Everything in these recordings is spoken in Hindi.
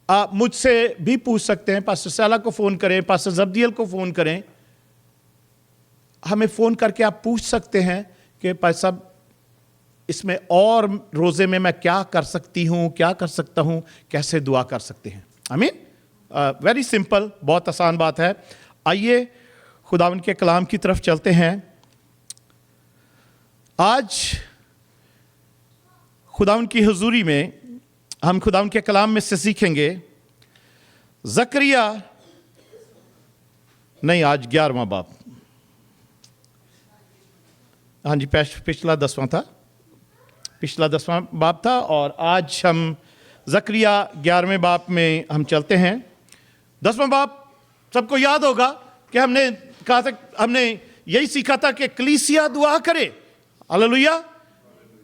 आप मुझसे भी पूछ सकते हैं, पास्टर साला को फ़ोन करें, पास्टर जब्दियल को फ़ोन करें, हमें फ़ोन करके आप पूछ सकते हैं कि पास्टर साहब इसमें और रोज़े में मैं क्या कर सकती हूँ, क्या कर सकता हूँ, कैसे दुआ कर सकते हैं। आमीन। वेरी सिंपल, बहुत आसान बात है। आइए खुदावंद के कलाम की तरफ चलते हैं। आज खुदावंद की हुजूरी में हम खुदावंद के कलाम में से सीखेंगे ज़करिया, नहीं आज 11वां बाब, हाँ जी पिछला 10वां था, पिछला 10वां बाब था और आज हम ज़करिया 11वें बाब में हम चलते हैं। 10वां बाब सबको याद होगा कि हमने कहा था, हमने यही सीखा था कि कलीसिया दुआ करे। हालेलुया।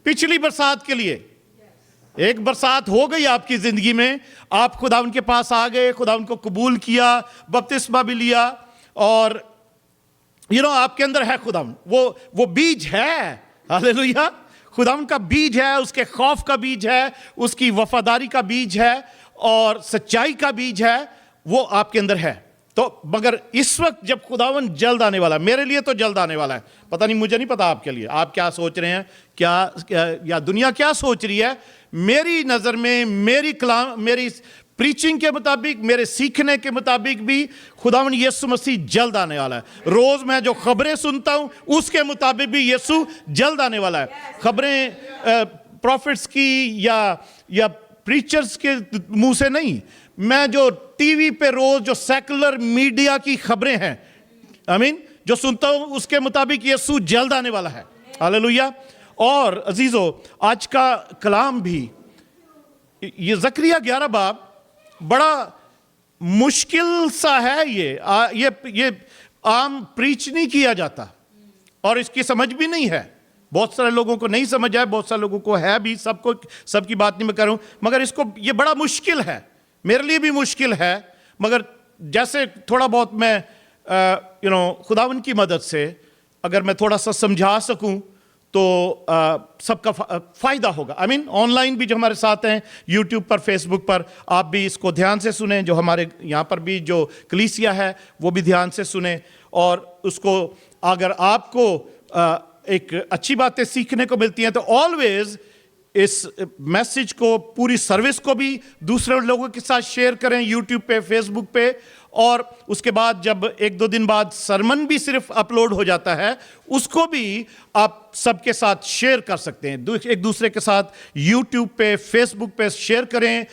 पिछली बरसात के लिए एक बरसात हो गई आपकी जिंदगी में, आप खुदावंद के पास आ गए, खुदावंद को कबूल किया, बपतिस्मा भी लिया और आपके अंदर है खुदावंद, वो बीज है। हालेलुया। खुदावंद का बीज है, उसके खौफ का बीज है, उसकी वफादारी का बीज है और सच्चाई का बीज है, वो आपके अंदर है। तो मगर इस वक्त जब खुदावंद जल्द आने वाला है, मेरे लिए तो जल्द आने वाला है, पता नहीं, मुझे नहीं पता आपके लिए, आप क्या सोच रहे हैं, क्या या दुनिया क्या सोच रही है। मेरी नज़र में, मेरी प्रीचिंग के मुताबिक, मेरे सीखने के मुताबिक भी खुदावंद यीशु मसीह जल्द आने वाला है। रोज़ मैं जो खबरें सुनता हूँ उसके मुताबिक भी यीशु जल्द आने वाला है। खबरें प्रॉफिट्स की या प्रीचर्स के मुंह से नहीं, मैं जो टीवी पे रोज जो सेकुलर मीडिया की खबरें हैं, आमीन, जो सुनता हूं उसके मुताबिक यीशु जल्द आने वाला है। हालेलुया। और अजीजों, आज का कलाम भी, ये ज़करिया 11 बाब बड़ा मुश्किल सा है। ये आम प्रीच नहीं किया जाता और इसकी समझ भी नहीं है। बहुत सारे लोगों को नहीं समझ आए, बहुत सारे लोगों को है भी, सबकी बात नहीं मैं कर रहा हूं, मगर ये बड़ा मुश्किल है, मेरे लिए भी मुश्किल है। मगर जैसे थोड़ा बहुत मैं खुदावंद की मदद से अगर मैं थोड़ा सा समझा सकूं तो सबका फ़ायदा होगा। आई मीन ऑनलाइन भी जो हमारे साथ हैं, यूट्यूब पर, फेसबुक पर, आप भी इसको ध्यान से सुने। जो हमारे यहाँ पर भी जो कलीसिया है वो भी ध्यान से सुने और उसको, अगर आपको एक अच्छी बातें सीखने को मिलती हैं तो ऑलवेज इस मैसेज को, पूरी सर्विस को भी दूसरे लोगों के साथ शेयर करें, यूट्यूब पे, फेसबुक पे। और उसके बाद जब 1-2 दिन बाद सरमन भी सिर्फ अपलोड हो जाता है, उसको भी आप सबके साथ शेयर कर सकते हैं, एक दूसरे के साथ यूट्यूब पे, फेसबुक पे शेयर करें।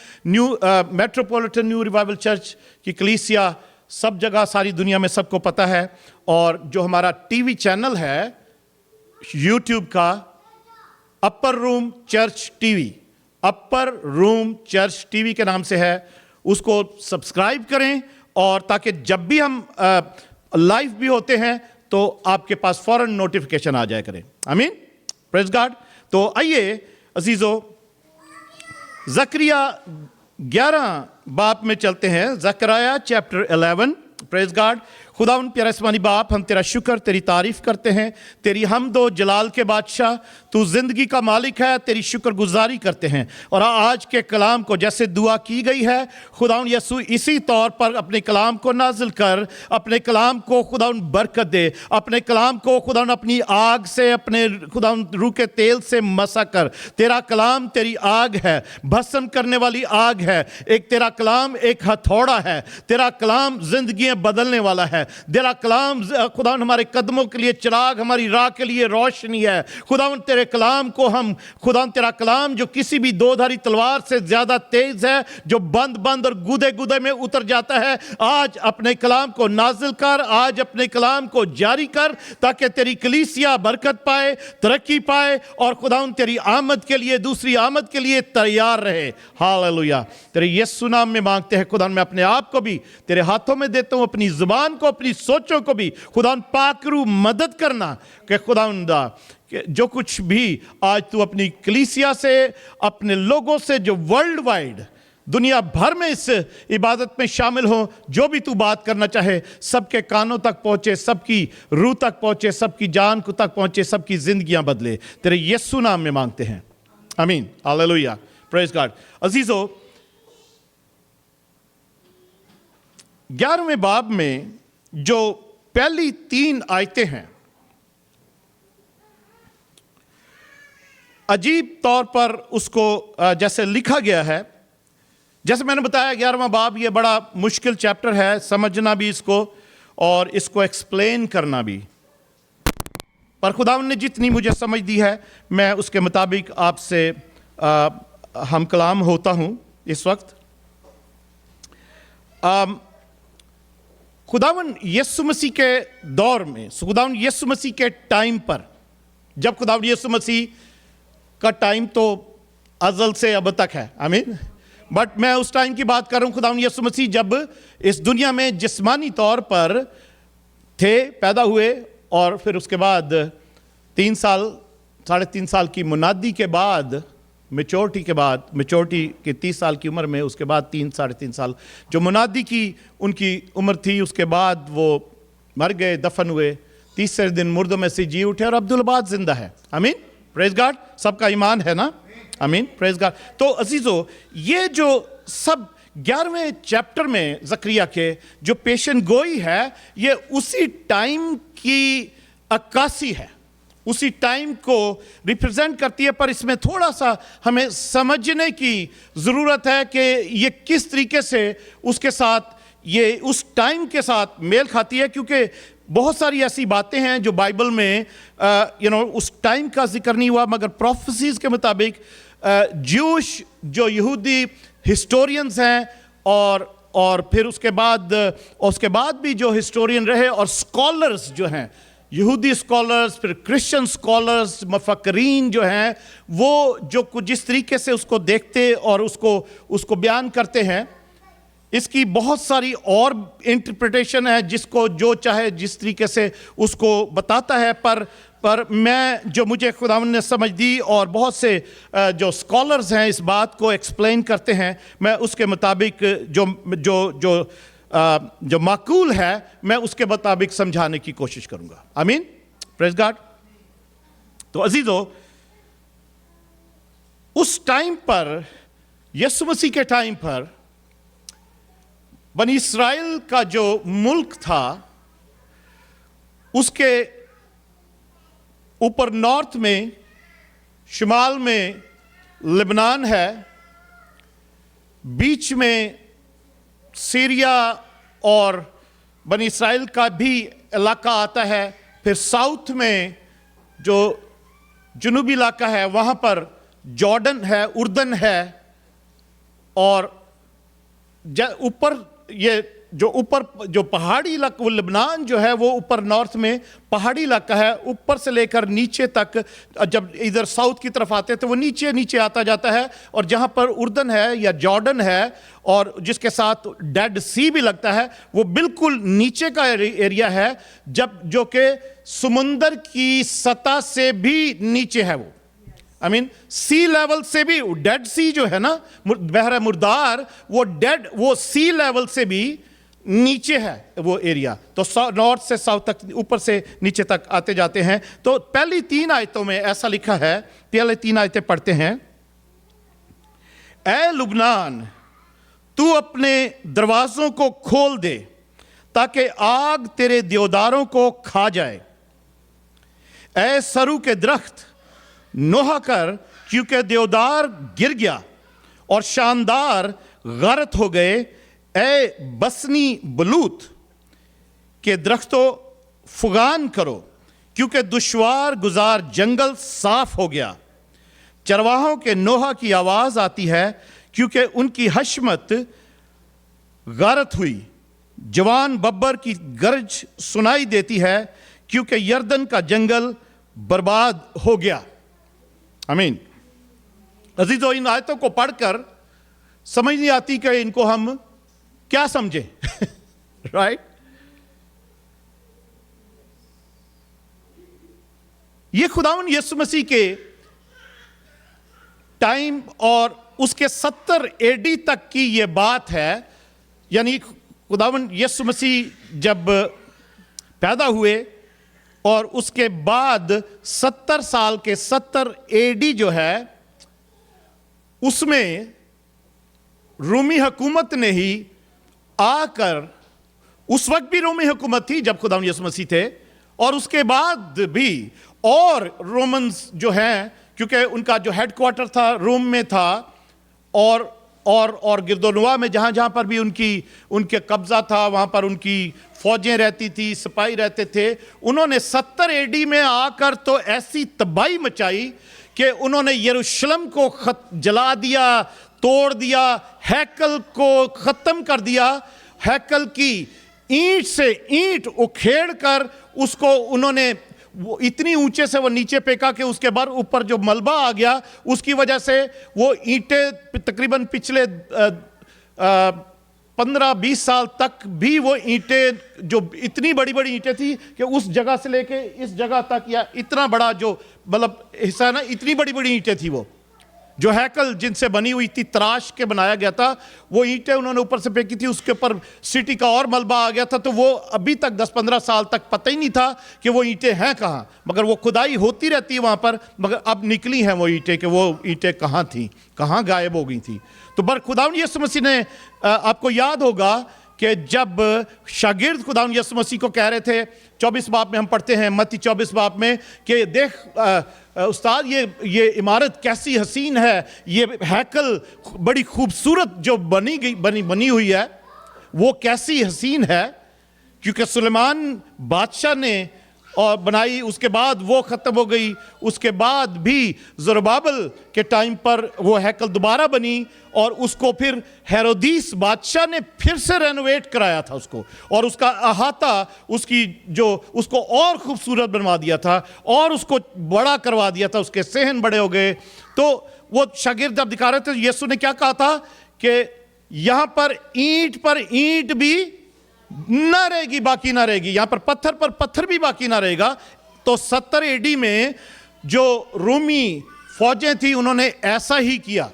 मेट्रोपॉलिटन न्यू रिवाइवल चर्च की कलीसिया सब जगह, सारी दुनिया में सबको पता है। और जो हमारा टीवी चैनल है यूट्यूब का, अपर रूम चर्च टीवी, अपर रूम चर्च टीवी के नाम से है, उसको सब्सक्राइब करें और ताकि जब भी हम लाइव भी होते हैं तो आपके पास फौरन नोटिफिकेशन आ जाए करें। आमीन, प्रेज गॉड। तो आइए अजीजों, ज़करिया 11 बाब में चलते हैं। ज़करिया चैप्टर 11। Praise God. खुदावंद प्यारा आसमानी बाप, हम तेरा शुक्र, तेरी तारीफ करते हैं, तेरी हमदो जलाल के बादशाह, तू जिंदगी का मालिक है, तेरी शुक्रगुजारी करते हैं। और आज के कलाम को जैसे दुआ की गई है, खुदावंद यीशु इसी तौर पर अपने कलाम को नाजिल कर, अपने कलाम को खुदावंद बरकत दे, अपने कलाम को खुदावंद अपनी आग से, अपने खुदावंद रूह के तेल से मसा कर। तेरा कलाम तेरी आग है, भस्म करने वाली आग है। एक तेरा कलाम एक हथौड़ा है, तेरा कलाम जिंदगियां बदलने वाला है। तेरा कलाम खुदावंद हमारे कदमों के लिए चिराग, हमारी राह के लिए रोशनी है। खुदावंद तेरे कलाम को हम, खुदावंद तेरा कलाम जो किसी भी दोधारी तलवार से ज्यादा तेज है, जो बंद और गुदे गुदे में उतर जाता है, आज अपने कलाम को नाजिल कर, आज अपने कलाम को जारी कर, ताकि तेरी कलीसिया बरकत पाए, तरक्की पाए और खुदावंद तेरी आमद के लिए, दूसरी आमद के लिए तैयार रहे। हालेलुया। तेरे यीशु नाम में मांगते हैं खुदावंद, मैं अपने आप को भी तेरे हाथों में देता हूं, अपनी जुबान को, अपनी सोचों को भी खुदावंद पाकरू मदद करना कि खुदावंद जो कुछ भी आज तू अपनी कलीसिया से, अपने लोगों से जो वर्ल्ड वाइड दुनिया भर में इस इबादत में शामिल हो, जो भी तू बात करना चाहे सबके कानों तक पहुंचे, सबकी रूह तक पहुंचे, सबकी जान को तक पहुंचे, सबकी जिंदगियां बदले। तेरे यीशु नाम में मांगते हैं, आमीन, हालेलुया, प्रेज गॉड। अजीजों, 11वें बाब में जो पहली 3 आयतें हैं, अजीब तौर पर उसको जैसे लिखा गया है, जैसे मैंने बताया 11वां बाब ये बड़ा मुश्किल चैप्टर है, समझना भी इसको और इसको एक्सप्लेन करना भी, पर खुदावंद ने जितनी मुझे समझ दी है मैं उसके मुताबिक आपसे हम कलाम होता हूं इस वक्त। खुदावंद यीशु मसीह के दौर में, खुदावंद यीशु मसीह के टाइम पर, जब खुदावंद यीशु मसीह का टाइम तो अज़ल से अब तक है, आमीन, बट मैं उस टाइम की बात कर रहा हूं, खुदावंद यीशु मसीह जब इस दुनिया में जिस्मानी तौर पर थे, पैदा हुए, और फिर उसके बाद 3 साल 3.5 साल की मुनादी के बाद, मेच्योरिटी के बाद, मेच्योरिटी के 30 साल की उम्र में, उसके बाद 3-3.5 साल जो मुनादी की उनकी उम्र थी, उसके बाद वो मर गए, दफन हुए, तीसरे दिन मुर्दों में से जी उठे और अब्दुल-बाद जिंदा है, आमीन, प्रेज गॉड, सबका ईमान है ना, आमीन, प्रेज गॉड। तो अजीजों, ये जो सब 11वें चैप्टर में ज़करिया के जो पेशन गोई है, ये उसी टाइम की अक्कासी है, उसी टाइम को रिप्रेजेंट करती है, पर इसमें थोड़ा सा हमें समझने की ज़रूरत है कि ये किस तरीके से उसके साथ, ये उस टाइम के साथ मेल खाती है, क्योंकि बहुत सारी ऐसी बातें हैं जो बाइबल में उस टाइम का जिक्र नहीं हुआ, मगर प्रोफेसीज के मुताबिक ज्यूश जो यहूदी हिस्टोरियंस हैं और फिर उसके बाद भी जो हिस्टोरियन रहे और स्कॉलर्स जो हैं, यहूदी स्कॉलर्स, फिर क्रिश्चियन स्कॉलर्स, मफक्रीन जो हैं, वो जो कुछ जिस तरीके से उसको देखते और उसको बयान करते हैं, इसकी बहुत सारी और इंटरप्रिटेशन है, जिसको जो चाहे जिस तरीके से उसको बताता है, पर मैं जो मुझे खुदावंद ने समझ दी और बहुत से जो स्कॉलर्स हैं इस बात को एक्सप्लेन करते हैं, मैं उसके मुताबिक जो माकूल है मैं उसके मुताबिक समझाने की कोशिश करूंगा, आमीन, प्रेज गॉड। तो अजीजों, उस टाइम पर, यीशु मसीह के टाइम पर, बनी इस्राइल का जो मुल्क था, उसके ऊपर नॉर्थ में, शुमाल में लेबनान है, बीच में सीरिया और बनी इस्राइल का भी इलाका आता है, फिर साउथ में जो जुनूबी इलाका है वहाँ पर जॉर्डन है, उर्दन है, और ऊपर ये जो ऊपर जो पहाड़ी इलाका, वो लेबनान जो है वो ऊपर नॉर्थ में पहाड़ी इलाका है, ऊपर से लेकर नीचे तक, जब इधर साउथ की तरफ आते हैं तो वो नीचे नीचे आता जाता है, और जहाँ पर उर्दन है या जॉर्डन है और जिसके साथ डेड सी भी लगता है, वो बिल्कुल नीचे का एरिया है, जो कि समुंदर की सतह से भी नीचे है, वो आई मीन सी लेवल से भी, डेड सी जो है ना, बहरा मुर्दार, वो सी लेवल से भी नीचे है वो एरिया। तो नॉर्थ से साउथ तक, ऊपर से नीचे तक आते जाते हैं। तो पहली 3 आयतों में ऐसा लिखा है, पहले 3 आयतें पढ़ते हैं। ऐ लुबनान, तू अपने दरवाजों को खोल दे ताकि आग तेरे देवदारों को खा जाए। ऐ सरू के दरख्त, नोहा कर, क्योंकि देवदार गिर गया और शानदार गरत हो गए। ऐ बसनी बलूत के दरख्तों, फुगान करो, क्योंकि दुश्वार गुजार जंगल साफ हो गया। चरवाहों के नोहा की आवाज आती है, क्योंकि उनकी हशमत गारत हुई। जवान बब्बर की गरज सुनाई देती है, क्योंकि यरदन का जंगल बर्बाद हो गया। आमीन। अजीजों, इन आयतों को पढ़कर समझ नहीं आती कि इनको हम क्या समझे राइट। ये खुदावंद यीशु मसीह के टाइम और उसके 70 एडी तक की ये बात है। यानी खुदावंद यीशु मसीह जब पैदा हुए और उसके बाद 70 साल के 70 एडी जो है, उसमें रूमी हुकूमत ने ही आकर उस वक्त भी रोमी हुकूमत थी जब खुदा यीशु मसीह थे, और उसके बाद भी। और रोमन्स जो हैं, क्योंकि उनका जो हेडक्वार्टर था रोम में था, और गिरदोनुआ में जहाँ जहाँ पर भी उनके कब्जा था, वहाँ पर उनकी फौजें रहती थी, सिपाही रहते थे। उन्होंने 70 एडी में आकर तो ऐसी तबाही मचाई कि उन्होंने यरूशलेम को जला दिया, तोड़ दिया, हैकल को ख़त्म कर दिया। हैकल की ईंट से ईंट उखेड़ कर उसको उन्होंने वो इतनी ऊंचे से वो नीचे फेंका कि उसके बाद ऊपर जो मलबा आ गया, उसकी वजह से वो ईंटें तकरीबन पिछले 15-20 साल तक भी वो ईंटें, जो इतनी बड़ी बड़ी ईंटें थी कि उस जगह से लेके इस जगह तक, या इतना बड़ा जो मतलब हिस्सा है ना, इतनी बड़ी बड़ी ईंटें थी वो, जो हैकल जिनसे बनी हुई थी, तराश के बनाया गया था, वो ईंटें उन्होंने ऊपर से फेंकी थी। उसके ऊपर सिटी का और मलबा आ गया था, तो वो अभी तक 10-15 साल तक पता ही नहीं था कि वो ईंटें हैं कहाँ, मगर वो खुदाई होती रहती है वहाँ पर, मगर अब निकली हैं वो ईंटें कि वो ईंटें कहाँ थी, कहाँ गायब हो गई थी। तो बर खुदावंद यीशु मसीह ने, आपको याद होगा कि जब शागिर्द खुदावंद यीशु मसीह को कह रहे थे, 24 बाब में हम पढ़ते हैं, मत्ती 24 बाब में, कि देख उस्ताद ये इमारत कैसी हसीन है, ये हैकल बड़ी खूबसूरत जो बनी हुई है, वो कैसी हसीन है, क्योंकि सुलेमान बादशाह ने और बनाई, उसके बाद वो ख़त्म हो गई। उसके बाद भी ज़रुब्बाबेल के टाइम पर वो हैकल दोबारा बनी, और उसको फिर हेरोदीस बादशाह ने फिर से रेनोवेट कराया था उसको, और उसका अहाता उसको और खूबसूरत बनवा दिया था, और उसको बड़ा करवा दिया था, उसके सहन बड़े हो गए। तो वो शागिर्द जब दिखा रहे थे, यीशु ने क्या कहा था कि यहाँ पर ईंट भी ना रहेगी, बाकी ना रहेगी, यहां पर पत्थर भी बाकी ना रहेगा। तो 70 एडी में जो रोमी फौजें थी, उन्होंने ऐसा ही किया।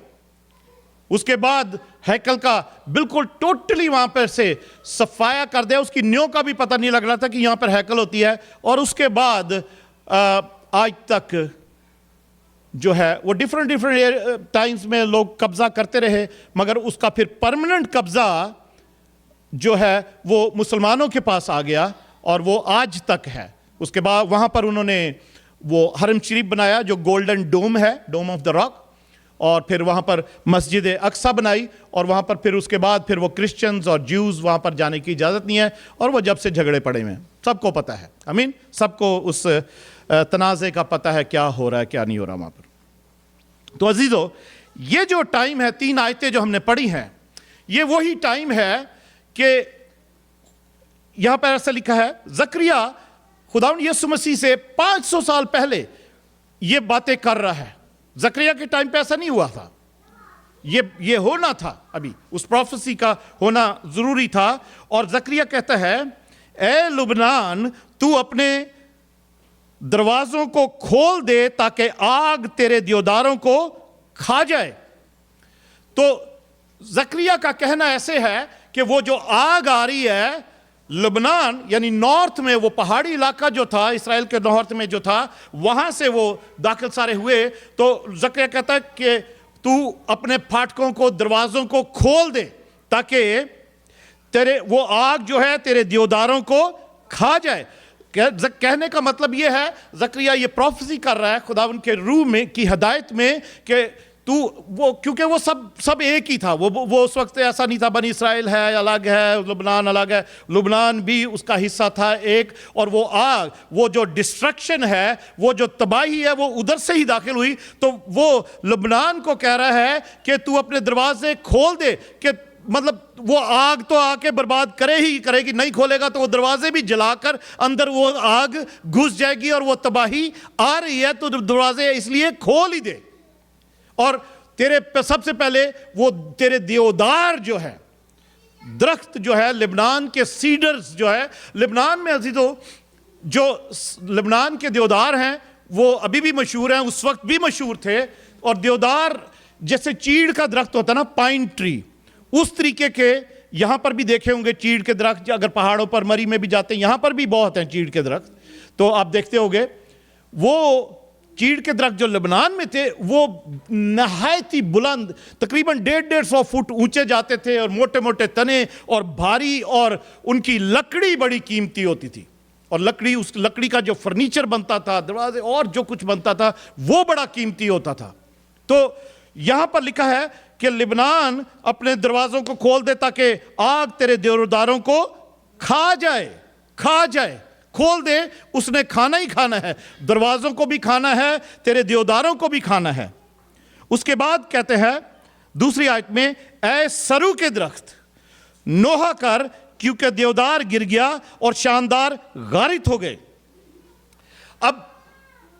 उसके बाद हैकल का बिल्कुल टोटली वहां पर से सफाया कर दिया, उसकी न्यों का भी पता नहीं लग रहा था कि यहां पर हैकल होती है। और उसके बाद आज तक जो है वो डिफरेंट टाइम्स में लोग कब्जा करते रहे, मगर उसका फिर परमानेंट कब्जा जो है वो मुसलमानों के पास आ गया, और वो आज तक है। उसके बाद वहाँ पर उन्होंने वो हरम शरीफ बनाया, जो गोल्डन डोम है, डोम ऑफ द रॉक, और फिर वहाँ पर मस्जिद अक्सा बनाई, और वहाँ पर फिर उसके बाद फिर वो क्रिश्चियंस और ज्यूज़ वहाँ पर जाने की इजाज़त नहीं है, और वो जब से झगड़े पड़े हुए हैं, सबको पता है। आमीन, सबको उस तनाज़े का पता है क्या हो रहा है, क्या नहीं हो रहा वहाँ पर। तो अजीज़ों, ये जो टाइम है, 3 आयतें जो हमने पढ़ी हैं, ये वही टाइम है कि यहां पर ऐसा लिखा है, ज़करिया खुदावंद यीशु मसीह से 500 साल पहले ये बातें कर रहा है। ज़करिया के टाइम पे ऐसा नहीं हुआ था, ये होना था, अभी उस प्रोफेसी का होना जरूरी था। और ज़करिया कहता है, ए लुबनान, तू अपने दरवाजों को खोल दे ताकि आग तेरे देवदारों को खा जाए। तो ज़करिया का कहना ऐसे है कि वो जो आग आ रही है लुबनान, यानी नॉर्थ में, वो पहाड़ी इलाका जो था, इसराइल के नॉर्थ में जो था, वहां से वो दाखिल सारे हुए। तो ज़करिया कहता है कि तू अपने फाटकों को, दरवाजों को खोल दे ताकि तेरे वो आग जो है तेरे देवदारों को खा जाए। कहने का मतलब ये है, ज़करिया ये प्रोफेसी कर रहा है खुदावंद के रूह में की हदायत में, कि तू वो, क्योंकि वो सब एक ही था। वो उस वक्त ऐसा नहीं था, बनी इसराइल है अलग है, लुबनान अलग है, लुबनान भी उसका हिस्सा था एक। और वो आग, वो जो डिस्ट्रक्शन है, वो जो तबाही है, वो उधर से ही दाखिल हुई। तो वो लुबनान को कह रहा है कि तू अपने दरवाजे खोल दे, कि मतलब वो आग तो आके बर्बाद करेगी, नहीं खोलेगा तो वो दरवाजे भी जलाकर अंदर वो आग घुस जाएगी, और वो तबाही आ रही है, तो दरवाजे इसलिए खोल ही दे। और तेरे सबसे पहले वो तेरे देवदार जो है, दरख्त जो है, लिबनान के सीडर्स जो है, लिबनान में अजीजों जो लिबनान के देवदार हैं वो अभी भी मशहूर हैं, उस वक्त भी मशहूर थे। और देवदार जैसे चीड़ का दरख्त होता है ना, पाइन ट्री, उस तरीके के यहां पर भी देखे होंगे चीड़ के दरख्त। अगर पहाड़ों पर मरी में भी जाते हैं, यहां पर भी बहुत हैं चीड़ के दरख्त, तो आप देखते होंगे। वो चीड़ के दरख्त जो लेबनान में थे वो नहायत ही बुलंद, तकरीबन 150-150 फुट ऊंचे जाते थे और मोटे मोटे तने और भारी, और उनकी लकड़ी बड़ी कीमती होती थी। और लकड़ी, उस लकड़ी का जो फर्नीचर बनता था, दरवाजे और जो कुछ बनता था, वो बड़ा कीमती होता था। तो यहां पर लिखा है कि लेबनान अपने दरवाजों को खोल दे ताकि आग तेरे देवदारों को खा जाए, खा जाए। खोल दे, उसने खाना ही खाना है, दरवाजों को भी खाना है, तेरे देवदारों को भी खाना है। उसके बाद कहते हैं दूसरी आयत में, ऐ सरू के दरख्त नोहा कर, क्योंकि देवदार गिर गया और शानदार गारित हो गए। अब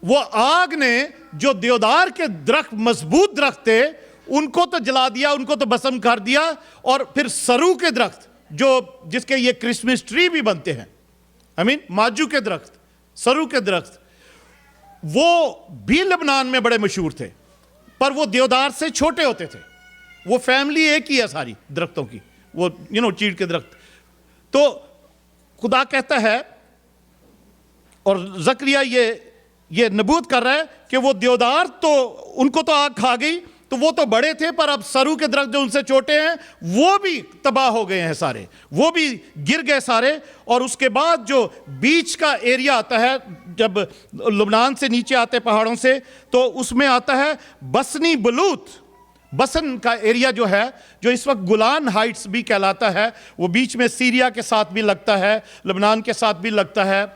वो आग ने जो देवदार के दरख्त, मजबूत दरख्त थे, उनको तो जला दिया, उनको तो भस्म कर दिया। और फिर सरू के दरख्त, जो जिसके ये क्रिसमस ट्री भी बनते हैं, माजू के दरख्त, सरू के दरख्त, वो भी लेबनान में बड़े मशहूर थे, पर वो देवदार से छोटे होते थे। वो फैमिली एक ही है सारी दरख्तों की, वो चीड़ के दरख्त। तो खुदा कहता है, और जकरिया ये नबूत कर रहा है कि वो देवदार तो उनको तो आग खा गई, तो वो तो बड़े थे, पर अब सरू के दरख्त जो उनसे छोटे हैं वो भी तबाह हो गए हैं सारे, वो भी गिर गए सारे। और उसके बाद जो बीच का एरिया आता है, जब लुबनान से नीचे आते पहाड़ों से, तो उसमें आता है बसनी बलूत, बसन का एरिया जो है, जो इस वक्त गुलान हाइट्स भी कहलाता है, वो बीच में सीरिया के साथ भी लगता है, लुबनान के साथ भी लगता है,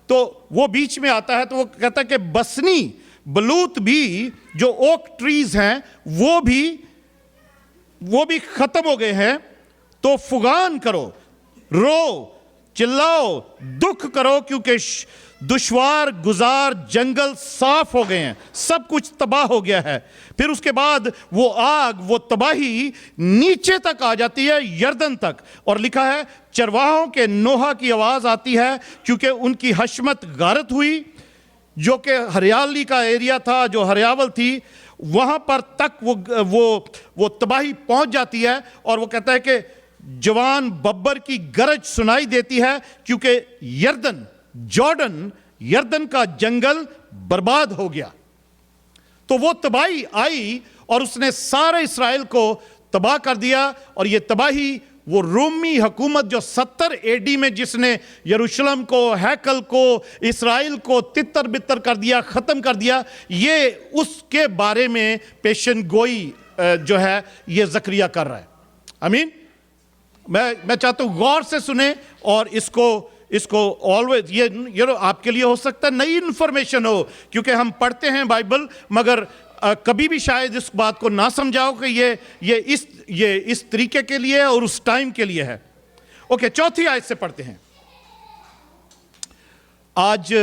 तो वो बीच में आता है। तो वो कहता है कि बसनी बलूत भी, जो ओक ट्रीज हैं, वो भी खत्म हो गए हैं। तो फुगान करो, रो, चिल्लाओ, दुख करो, क्योंकि दुश्वार गुजार जंगल साफ हो गए हैं, सब कुछ तबाह हो गया है। फिर उसके बाद वो आग, वो तबाही नीचे तक आ जाती है, यर्दन तक। और लिखा है, चरवाहों के नोहा की आवाज आती है, क्योंकि उनकी हशमत गारत हुई। जो कि हरियाली का एरिया था, जो हरियावल थी, वहां पर तक वो तबाही पहुंच जाती है। और वो कहता है कि जवान बब्बर की गरज सुनाई देती है, क्योंकि यर्दन का जंगल बर्बाद हो गया। तो वो तबाही आई और उसने सारे इस्राएल को तबाह कर दिया। और ये तबाही, वो रोमी हुकूमत जो 70 एडी में, जिसने यरूशलेम को, हैकल को, इस्राएल को तितर बितर कर दिया, ख़त्म कर दिया, ये उसके बारे में पेशन गोई जो है ये जकरिया कर रहा है। आमीन। मैं चाहता हूँ गौर से सुने और इसको ऑलवेज, ये आपके लिए हो सकता है नई इंफॉर्मेशन हो, क्योंकि हम पढ़ते हैं बाइबल, मगर कभी भी शायद इस बात को ना समझाओ कि ये इस तरीके के लिए और उस टाइम के लिए है। ओके, चौथी आयत से पढ़ते हैं। आज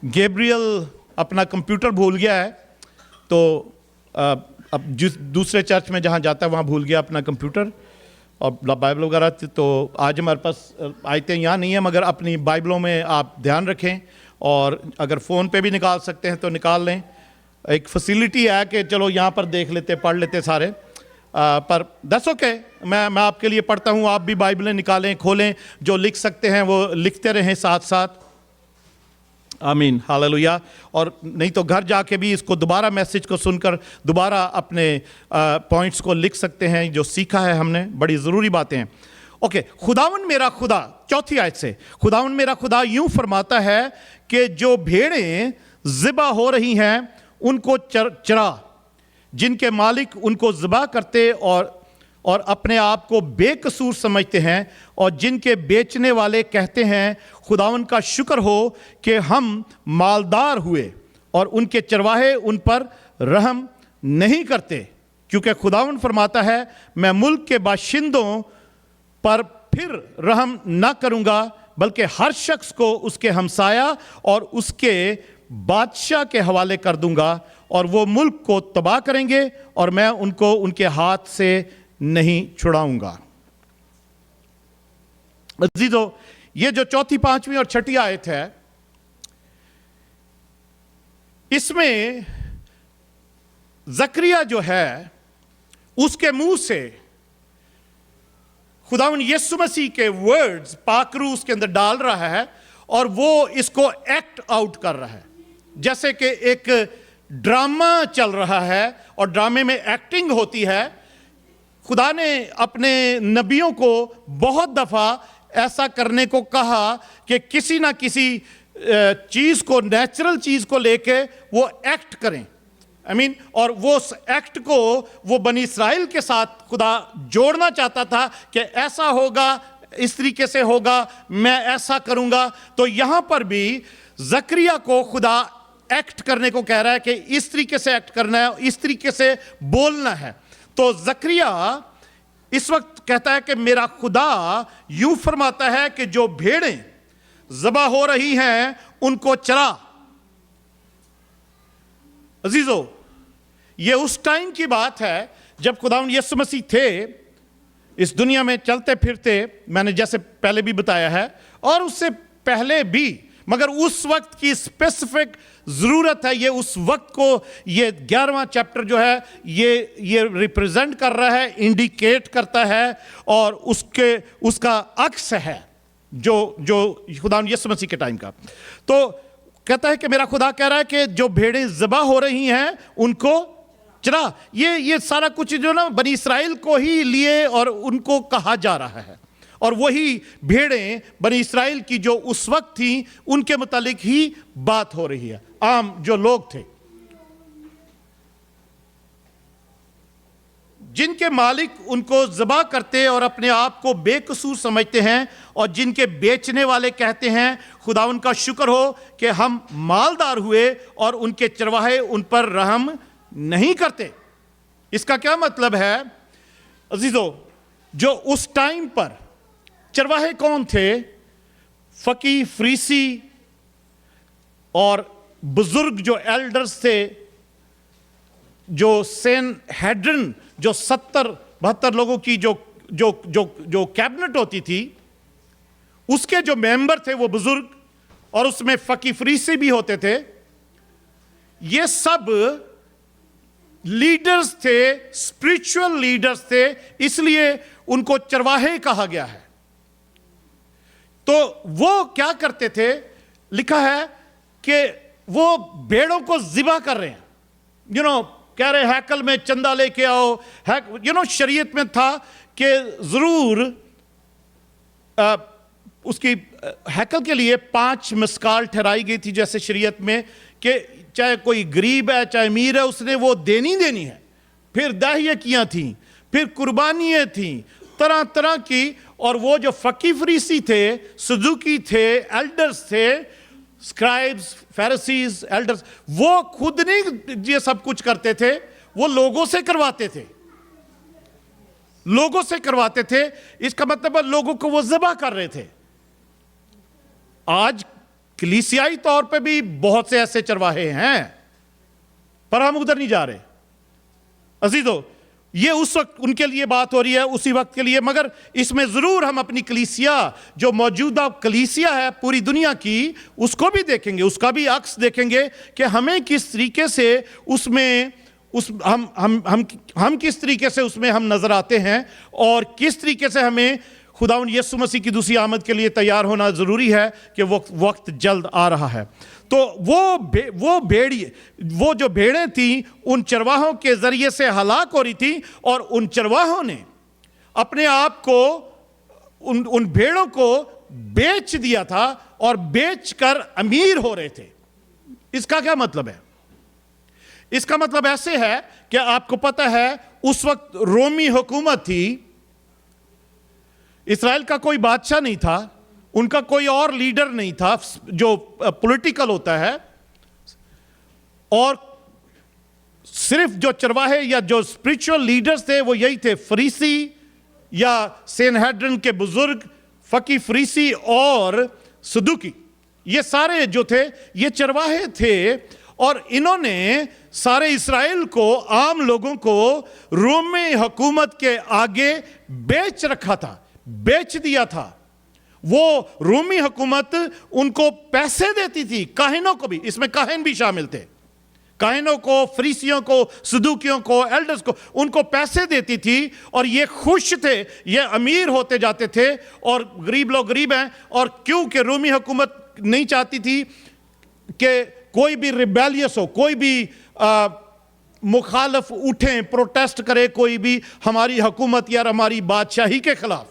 गैब्रियल अपना कंप्यूटर भूल गया है, तो अब जिस दूसरे चर्च में जहाँ जाता है वहाँ भूल गया अपना कंप्यूटर और बाइबल वगैरह। तो आज हमारे पास आयतें यहाँ नहीं है, मगर अपनी बाइबलों में आप ध्यान रखें, और अगर फ़ोन पे भी निकाल सकते हैं तो निकाल लें। एक फैसिलिटी है कि चलो यहाँ पर देख लेते, पढ़ लेते सारे, पर दैट्स ओके। मैं आपके लिए पढ़ता हूँ, आप भी बाइबलें निकालें, खोलें, जो लिख सकते हैं वो लिखते रहें साथ साथ। आमीन, हालेलुया। और नहीं तो घर जाके भी इसको दोबारा, मैसेज को सुनकर दोबारा अपने पॉइंट्स को लिख सकते हैं, जो सीखा है हमने, बड़ी ज़रूरी बातें हैं। ओके, खुदावन मेरा खुदा, चौथी आयत से, खुदावन मेरा खुदा यूं फरमाता है कि जो भेड़ें ज़िबा हो रही हैं उनको चरा, जिनके मालिक उनको ज़िबा करते और अपने आप को बेकसूर समझते हैं, और जिनके बेचने वाले कहते हैं खुदावन का शुक्र हो कि हम मालदार हुए, और उनके चरवाहे उन पर रहम नहीं करते। क्योंकि खुदावन फरमाता है, मैं मुल्क के बाशिंदों पर फिर रहम ना करूँगा, बल्कि हर शख्स को उसके हमसाया और उसके बादशाह के हवाले कर दूंगा, और वो मुल्क को तबाह करेंगे, और मैं उनको उनके हाथ से नहीं छुड़ाऊंगा। अजीजों, ये जो चौथी, पांचवी और छठी आयत है, इसमें जकरिया जो है उसके मुंह से खुदावन यीशु मसीह के वर्ड्स पाकरू उसके अंदर डाल रहा है और वो इसको एक्ट आउट कर रहा है, जैसे कि एक ड्रामा चल रहा है और ड्रामे में एक्टिंग होती है। खुदा ने अपने नबियों को बहुत दफा ऐसा करने को कहा कि किसी ना किसी चीज को, नेचुरल चीज को लेके वो एक्ट करें। और वो उस एक्ट को वो बनी इस्राएल के साथ खुदा जोड़ना चाहता था कि ऐसा होगा, इस तरीके से होगा, मैं ऐसा करूंगा। तो यहां पर भी जकरिया को खुदा एक्ट करने को कह रहा है कि इस तरीके से एक्ट करना है, इस तरीके से बोलना है। तो जकरिया इस वक्त कहता है कि मेरा खुदा यूं फरमाता है कि जो भेड़ें ज़बा हो रही हैं उनको चरा। अजीजों, ये उस टाइम की बात है जब खुदावंद यीशु मसीह थे इस दुनिया में चलते फिरते, मैंने जैसे पहले भी बताया है, और उससे पहले भी, मगर उस वक्त की स्पेसिफिक जरूरत है। ये उस वक्त को ये 11वां चैप्टर जो है ये रिप्रेजेंट कर रहा है, इंडिकेट करता है और उसका अक्स है जो खुदावंद यीशु मसीह के टाइम का। तो कहता है कि मेरा खुदा कह रहा है कि जो भेड़ें ज़बा हो रही हैं उनको चरा। ये सारा कुछ जो ना बनी इस्राएल को ही लिए और उनको कहा जा रहा है, और वही भेड़ें बनी इस्राएल की जो उस वक्त थी उनके मुतालिक ही बात हो रही है। आम जो लोग थे जिनके मालिक उनको ज़बा करते और अपने आप को बेकसूर समझते हैं, और जिनके बेचने वाले कहते हैं खुदावंद का शुक्र हो कि हम मालदार हुए, और उनके चरवाहे उन पर रहम नहीं करते। इसका क्या मतलब है अजीजों? जो उस टाइम पर चरवाहे कौन थे? फकी, फरीसी और बुजुर्ग जो एल्डर्स थे, जो सेनहेड्रिन, जो 70-72 लोगों की जो कैबिनेट होती थी, उसके जो मेंबर थे वो बुजुर्ग, और उसमें फकी फरीसी भी होते थे। ये सब लीडर्स थे, स्पिरिचुअल लीडर्स थे, इसलिए उनको चरवाहे कहा गया है। तो वो क्या करते थे? लिखा है कि वो भेड़ों को ज़िबा कर रहे हैं, कह रहे हैकल में चंदा लेके आओ। शरीयत में था कि जरूर उसकी हैकल के लिए 5 मिस्काल ठहराई गई थी, जैसे शरीयत में, कि चाहे कोई गरीब है चाहे अमीर है, उसने वो देनी है। फिर दाहियकियां थी, फिर कुर्बानियां थी, तरह तरह की। और वो जो फकी फरीसी थे, सदूकी थे, एल्डर्स थे, स्क्राइब्स, फैरिसीज, एल्डर्स, वो खुद नहीं ये सब कुछ करते थे, वो लोगों से करवाते थे। इसका मतलब है लोगों को वो ज़बा कर रहे थे। आज कलीसियाई तौर पे भी बहुत से ऐसे चरवाहे हैं, पर हम उधर नहीं जा रहे अजीजों। ये उस वक्त उनके लिए बात हो रही है, उसी वक्त के लिए। मगर इसमें जरूर हम अपनी कलीसिया, जो मौजूदा कलीसिया है पूरी दुनिया की, उसको भी देखेंगे, उसका भी अक्स देखेंगे कि हमें किस तरीके से उसमें हम किस तरीके से उसमें हम नजर आते हैं, और किस तरीके से हमें खुदावंद यीशु मसीह की दूसरी आमद के लिए तैयार होना जरूरी है कि वो वक्त जल्द आ रहा है। तो वो जो भेड़ें थी उन चरवाहों के जरिए से हलाक हो रही थी, और उन चरवाहों ने अपने आप को उन भेड़ों को बेच दिया था और बेचकर अमीर हो रहे थे। इसका क्या मतलब है? इसका मतलब ऐसे है कि आपको पता है उस वक्त रोमी हुकूमत थी, इस्राएल का कोई बादशाह नहीं था, उनका कोई और लीडर नहीं था जो पॉलिटिकल होता है, और सिर्फ जो चरवाहे या जो स्पिरिचुअल लीडर्स थे वो यही थे, फरीसी या सेनहेड्रिन के बुजुर्ग, फकी फरीसी और सदूकी। ये सारे जो थे ये चरवाहे थे, और इन्होंने सारे इस्राएल को, आम लोगों को रोमी हुकूमत के आगे बेच रखा था, बेच दिया था। वो रोमी हुकूमत उनको पैसे देती थी, काहिनों को भी, इसमें काहिन भी शामिल थे, काहिनों को, फरीसियों को, सदूकियों को, एल्डर्स को, उनको पैसे देती थी और ये खुश थे, ये अमीर होते जाते थे और गरीब लोग गरीब हैं। और क्योंकि रोमी हुकूमत नहीं चाहती थी कि कोई भी रिबेलियस हो, कोई भी मुखालफ उठें, प्रोटेस्ट करे कोई भी हमारी हुकूमत या हमारी बादशाही के खिलाफ।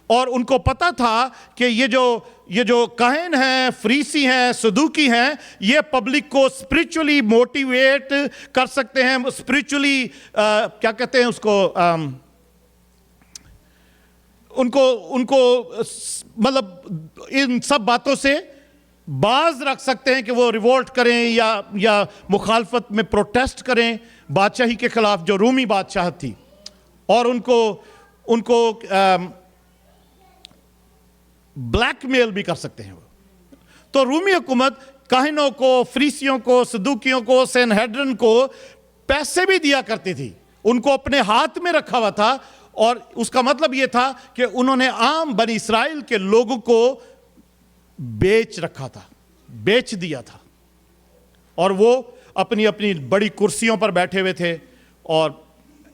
और उनको पता था कि ये जो काहिन हैं, फरीसी हैं, सदूकी हैं, ये पब्लिक को स्पिरिचुअली मोटिवेट कर सकते हैं, स्पिरिचुअली क्या कहते हैं उसको, उनको मतलब इन सब बातों से बाज रख सकते हैं कि वो रिवोल्ट करें या मुखालफत में प्रोटेस्ट करें बादशाही के खिलाफ जो रूमी बादशाह थी। और उनको ब्लैकमेल भी कर सकते हैं वो। तो रूमी हुकूमत काहिनों को, फरीसियों को, सदूकियों को, सनहेड्रिन को पैसे भी दिया करती थी, उनको अपने हाथ में रखा हुआ था। और उसका मतलब यह था कि उन्होंने आम बनी इस्राएल के लोगों को बेच रखा था, बेच दिया था। और वो अपनी अपनी बड़ी कुर्सियों पर बैठे हुए थे और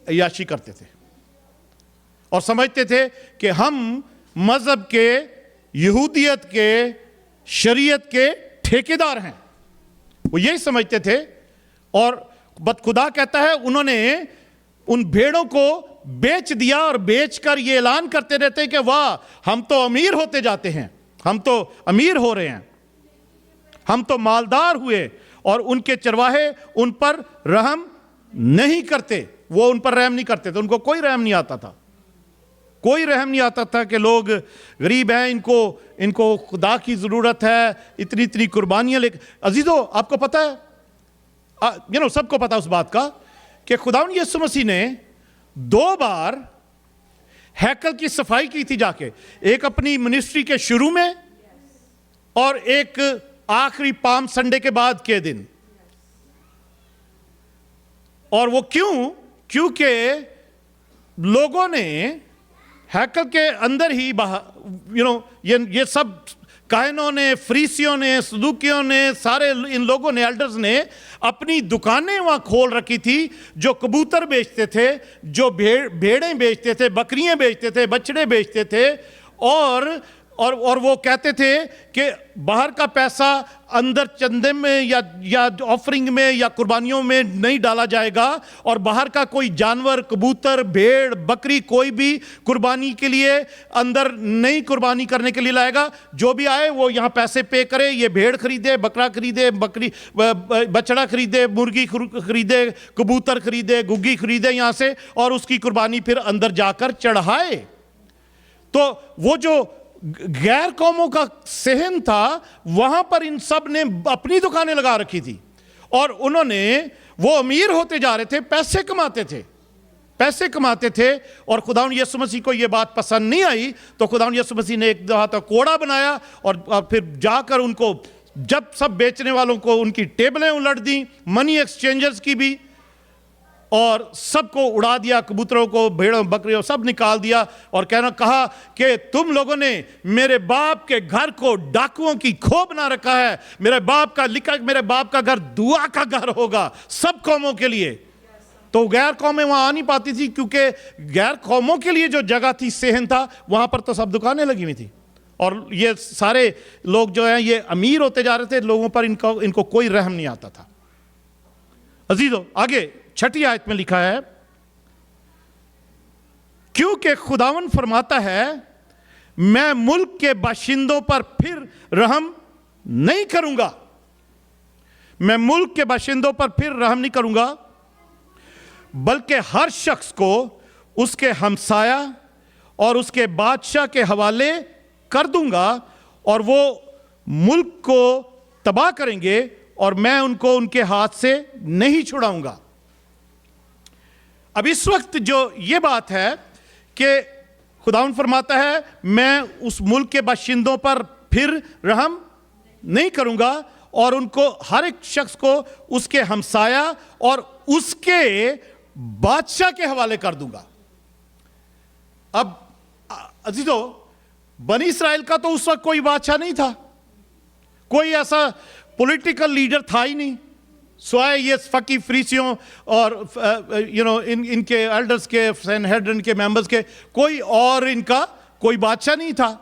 अय्याशी करते थे और समझते थे कि हम मजहब के, यहूदियत के, शरीयत के ठेकेदार हैं। वो यही समझते थे। और खुदा कहता है उन्होंने उन भेड़ों को बेच दिया और बेचकर ये ऐलान करते रहते हैं कि वाह हम तो अमीर होते जाते हैं, हम तो अमीर हो रहे हैं, हम तो मालदार हुए। और उनके चरवाहे उन पर रहम नहीं करते, वो उन पर रहम नहीं करते थे, उनको कोई रहम नहीं आता था, कोई रहम नहीं आता था कि लोग गरीब हैं, इनको खुदा की ज़रूरत है, इतनी इतनी कुर्बानियाँ ले। अजीज़ों, आपको पता है, सबको पता उस बात का कि खुदावंद यीशु मसीह ने 2 बार हैकल की सफाई की थी जाके, एक अपनी मिनिस्ट्री के शुरू में और एक आखिरी पाम संडे के बाद के दिन। और वो क्योंकि लोगों ने हैकल के अंदर ही ये सब काहिनों ने, फरीसियों ने, सदूकियों ने, सारे इन लोगों ने, एल्डर्स ने अपनी दुकानें वहाँ खोल रखी थी। जो कबूतर बेचते थे, जो भेड़ें बेचते थे, बकरियां बेचते थे, बछड़े बेचते थे। और वो कहते थे कि बाहर का पैसा अंदर चंदे में या ऑफरिंग में या कुर्बानियों में नहीं डाला जाएगा। और बाहर का कोई जानवर, कबूतर, भेड़, बकरी, कोई भी कुर्बानी के लिए अंदर नहीं कुर्बानी करने के लिए लाएगा। जो भी आए वो यहाँ पैसे पे करे, ये भेड़ खरीदे, बकरा खरीदे, बछड़ा खरीदे, मुर्गी खरीदे, कबूतर खरीदे, गुग्गी खरीदे यहाँ से, और उसकी कुर्बानी फिर अंदर जाकर चढ़ाए। तो वो जो गैर कौमों का सहन था, वहां पर इन सब ने अपनी दुकानें लगा रखी थी और वो अमीर होते जा रहे थे, पैसे कमाते थे। और खुदावंद यीशु मसीह को यह बात पसंद नहीं आई, तो खुदावंद यीशु मसीह ने एक दफा तो कोड़ा बनाया और फिर जाकर उनको, जब सब बेचने वालों को उनकी टेबलें उलट दी, मनी एक्सचेंजर्स की भी, और सबको उड़ा दिया, कबूतरों को, भेड़ों, बकरियों सब निकाल दिया। और कहा कि तुम लोगों ने मेरे बाप के घर को डाकुओं की खो बना रखा है। मेरे बाप का घर दुआ का घर होगा सब कौमों के लिए। तो गैर कौमें वहां आ नहीं पाती थी, क्योंकि गैर कौमों के लिए जो जगह थी, सहन था, वहां पर तो सब दुकानें लगी हुई थी। और ये सारे लोग जो हैं ये अमीर होते जा रहे थे, लोगों पर इनको कोई रहम नहीं आता था। अजीजों, आगे 6ठी आयत में लिखा है, क्योंकि खुदावन फरमाता है मैं मुल्क के बाशिंदों पर फिर रहम नहीं करूंगा, मैं मुल्क के बाशिंदों पर फिर रहम नहीं करूंगा, बल्कि हर शख्स को उसके हमसाया और उसके बादशाह के हवाले कर दूंगा और वो मुल्क को तबाह करेंगे और मैं उनको उनके हाथ से नहीं छुड़ाऊंगा। अब इस वक्त जो ये बात है कि खुदावंद फरमाता है मैं उस मुल्क के बाशिंदों पर फिर रहम नहीं करूंगा और उनको, हर एक शख्स को उसके हमसाया और उसके बादशाह के हवाले कर दूंगा। अब अजीजों, बनी इस्राएल का तो उस वक्त कोई बादशाह नहीं था, कोई ऐसा पॉलिटिकल लीडर था ही नहीं, स्वाय ये फकी फरीसियों और इनके एल्डर्स के सैनहेड्रिन के मेंबर्स के कोई और इनका कोई बादशाह नहीं था।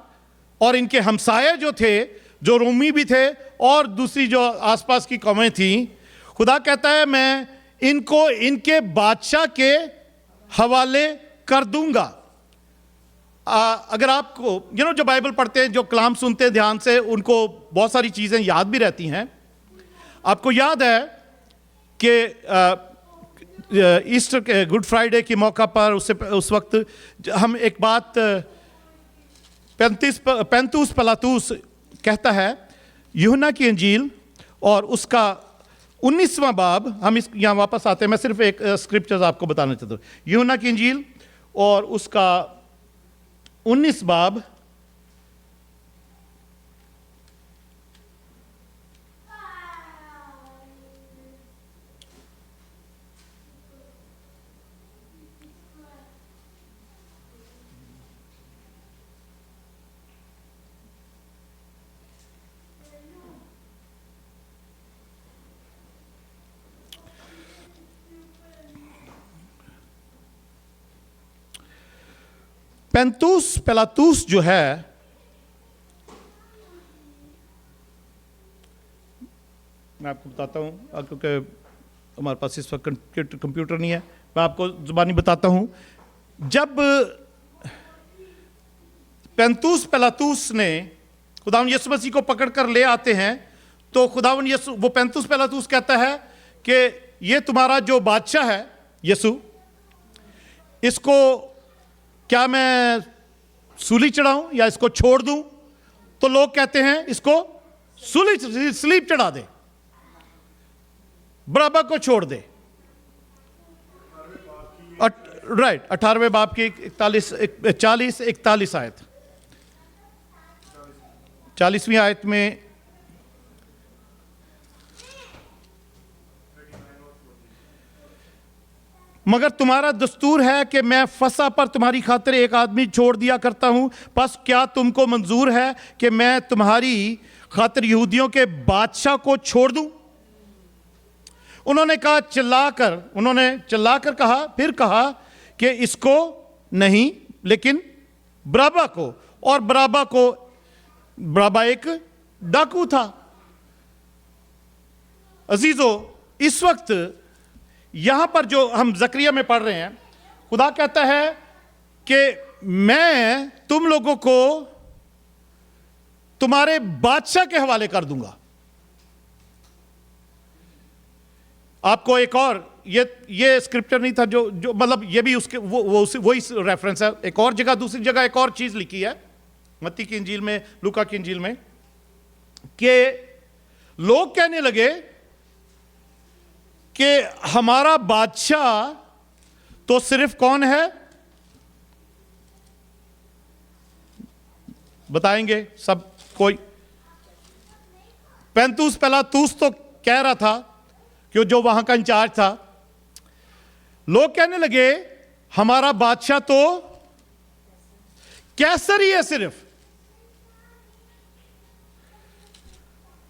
और इनके हमसाये जो थे, जो रोमी भी थे और दूसरी जो आसपास की कौमें थी, खुदा कहता है मैं इनको इनके बादशाह के हवाले कर दूंगा। अगर आपको जो बाइबल पढ़ते हैं, जो कलाम सुनते हैं ध्यान से, उनको बहुत सारी चीज़ें याद भी रहती हैं। आपको याद है कि ईस्टर के गुड फ्राइडे के मौका पर उस वक्त हम एक बात पैंतूस पिलातुस कहता है, यूहन्ना की इंजील और उसका 19वां बाब, हम इस यहाँ वापस आते हैं, मैं सिर्फ एक स्क्रिप्चर्स आपको बताना चाहता हूँ। यूहन्ना की इंजील और उसका 19 बाब, पैंतूस पिलातुस जो है, मैं आपको बताता हूँ क्योंकि हमारे पास इस वक्त कंप्यूटर नहीं है, मैं आपको जुबानी बताता हूँ। जब पैंतूस पिलातुस ने खुदावन यीशु मसीह को पकड़ कर ले आते हैं, तो खुदावन यीशु, वो पैंतूस पिलातुस कहता है कि ये तुम्हारा जो बादशाह है यीशु, इसको क्या मैं सूली चढ़ाऊं या इसको छोड़ दूं? तो लोग कहते हैं इसको स्लीप चढ़ा दे, बराबर को छोड़ दे। राइट, 18वें बाब की 40-41 आयत, 40वीं आयत में मगर तुम्हारा दस्तूर है कि मैं फसा पर तुम्हारी खातिर एक आदमी छोड़ दिया करता हूं, बस क्या तुमको मंजूर है कि मैं तुम्हारी खातिर यहूदियों के बादशाह को छोड़ दूं? उन्होंने चिल्लाकर कहा, फिर कहा कि इसको नहीं, लेकिन बराबा को। और बराबा एक डाकू था। अजीजों, इस वक्त यहां पर जो हम जकरिया में पढ़ रहे हैं, खुदा कहता है कि मैं तुम लोगों को तुम्हारे बादशाह के हवाले कर दूंगा। आपको एक और ये स्क्रिप्चर नहीं था जो मतलब ये भी उसके वही रेफरेंस है। एक और जगह, दूसरी जगह एक और चीज लिखी है मत्ती की इंजील में, लूका की इंजील में, कि लोग कहने लगे कि हमारा बादशाह तो सिर्फ कौन है? बताएंगे सब कोई। पैंतूस पिलातुस तो कह रहा था कि जो वहां का इंचार्ज था, लोग कहने लगे हमारा बादशाह तो कैसर ही है, सिर्फ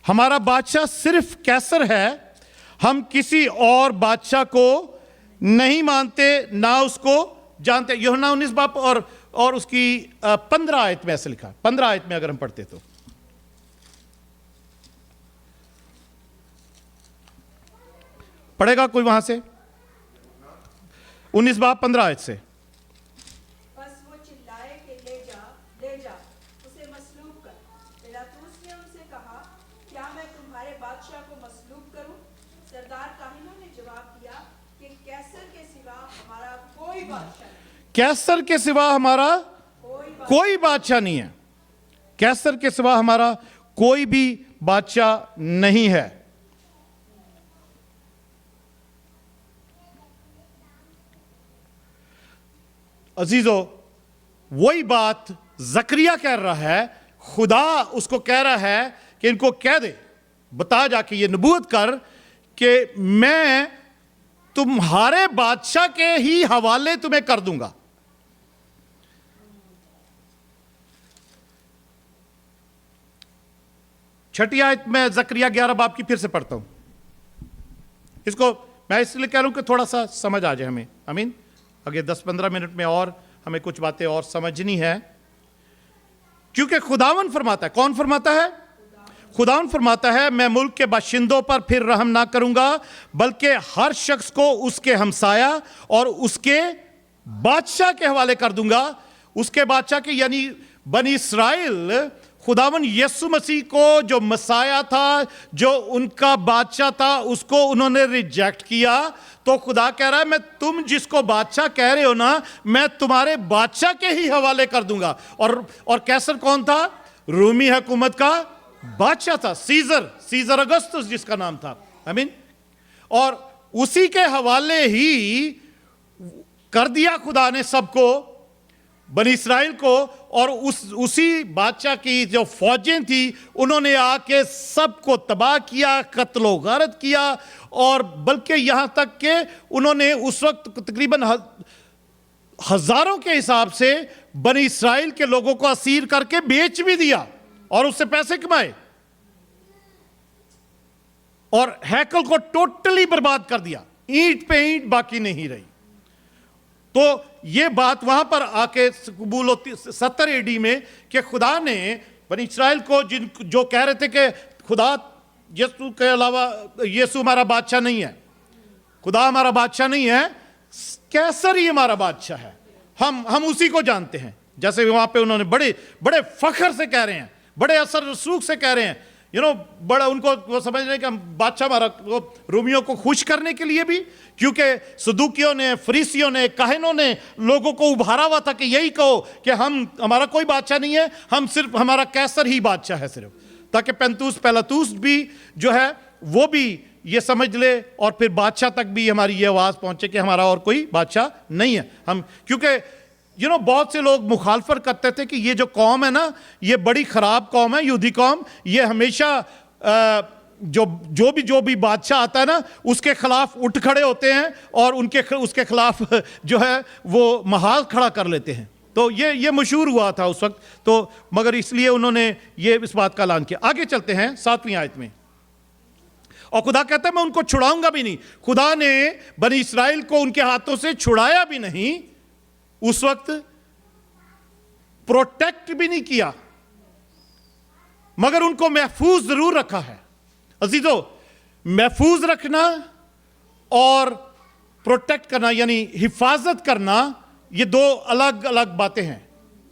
हमारा बादशाह सिर्फ कैसर है, हम किसी और बादशाह को नहीं मानते, ना उसको जानते। यूहन्ना 19 बाब और उसकी 15 आयत में ऐसे लिखा, 15 आयत में अगर हम पढ़ते तो पढ़ेगा कोई वहां से? 19 बाब 15 आयत से। बस वो चिल्लाए कि ले जा, उसे मसलूब कर। पिलातुस ने उनसे कहा, क्या मैं तुम्हारे बादशाह को मसलूब करूं? सरदार काहिनों ने जवाब दिया कि कैसर के सिवा हमारा कोई बादशाह नहीं। कैसर के सिवा हमारा कोई बादशाह नहीं है। कैसर के सिवा हमारा कोई भी बादशाह नहीं है। अजीजों, वही बात जकरिया कह रहा है, खुदा उसको कह रहा है कि इनको कह दे, बता जाके ये नबूवत कर कि मैं तुम्हारे बादशाह के ही हवाले तुम्हें कर दूंगा। छठी आयत में जकरिया 11 बाब की फिर से पढ़ता हूं। इसको मैं इसलिए कह रहा हूं कि थोड़ा सा समझ आ जाए हमें। आमीन। अगले 10-15 मिनट में और हमें कुछ बातें और समझनी है, क्योंकि खुदावन फरमाता है। कौन फरमाता है? खुदावन फरमाता है, मैं मुल्क के बाशिंदों पर फिर रहम ना करूंगा, बल्कि हर शख्स को उसके हमसाया और उसके बादशाह के हवाले कर दूंगा। उसके बादशाह के यानी बनी इस्राइल, खुदावन यीशु मसीह को जो मसाया था, जो उनका बादशाह था, उसको उन्होंने रिजेक्ट किया। तो खुदा कह रहा है, मैं तुम जिसको बादशाह कह रहे हो ना, मैं तुम्हारे बादशाह के ही हवाले कर दूंगा। और कैसर कौन था? रोमी हुकूमत का बादशाह था, सीजर अगस्तुस जिसका नाम था। आमीन। और उसी के हवाले ही कर दिया खुदा ने सबको, बनी इस्राइल को। और उसी बादशाह की जो फौजें थी, उन्होंने आके सबको तबाह किया, कत्लो गारत किया। और बल्कि यहां तक कि उन्होंने उस वक्त तकरीबन हजारों के हिसाब से बनी इस्राइल के लोगों को असीर करके बेच भी दिया और उससे पैसे कमाए, और हैकल को टोटली बर्बाद कर दिया, ईंट पे ईंट बाकी नहीं रही। तो ये बात वहां पर आके कबूल होती 70 एडी में कि खुदा ने बनी इस्राइल को, जो कह रहे थे कि खुदा यीशु के अलावा यीशु हमारा बादशाह नहीं है, खुदा हमारा बादशाह नहीं है, कैसर ही हमारा बादशाह है, हम उसी को जानते हैं। जैसे वहां पे उन्होंने बड़े बड़े फख्र से कह रहे हैं, बड़े असर रसूख से कह रहे हैं, बड़ा उनको वो समझ रहे हैं कि हम बादशाह हमारा, वो रोमियों को खुश करने के लिए भी, क्योंकि सदूकियों ने, फरीसियों ने, काहिनों ने लोगों को उभारा हुआ था कि यही कहो कि हमारा कोई बादशाह नहीं है, हम सिर्फ, हमारा कैसर ही बादशाह है सिर्फ, ताकि पेंतुस पिलातुस भी जो है वो भी ये समझ ले, और फिर बादशाह तक भी हमारी ये आवाज़ पहुंचे कि हमारा और कोई बादशाह नहीं है। हम क्योंकि बहुत से लोग मुखालफत करते थे कि ये जो कौम है ना, ये बड़ी ख़राब कौम है, यहूदी कौम, ये हमेशा जो भी बादशाह आता है ना, उसके खिलाफ उठ खड़े होते हैं और उसके खिलाफ जो है वो महाल खड़ा कर लेते हैं। तो ये मशहूर हुआ था उस वक्त। तो मगर इसलिए उन्होंने ये इस बात का ऐलान किया। आगे चलते हैं 7वीं आयत में। और खुदा कहता है, मैं उनको छुड़ाऊंगा भी नहीं। खुदा ने बनी इस्राइल को उनके हाथों से छुड़ाया भी नहीं, उस वक्त प्रोटेक्ट भी नहीं किया, मगर उनको महफूज जरूर रखा है। अजीजों, महफूज रखना और प्रोटेक्ट करना यानी हिफाजत करना, ये दो अलग अलग बातें हैं।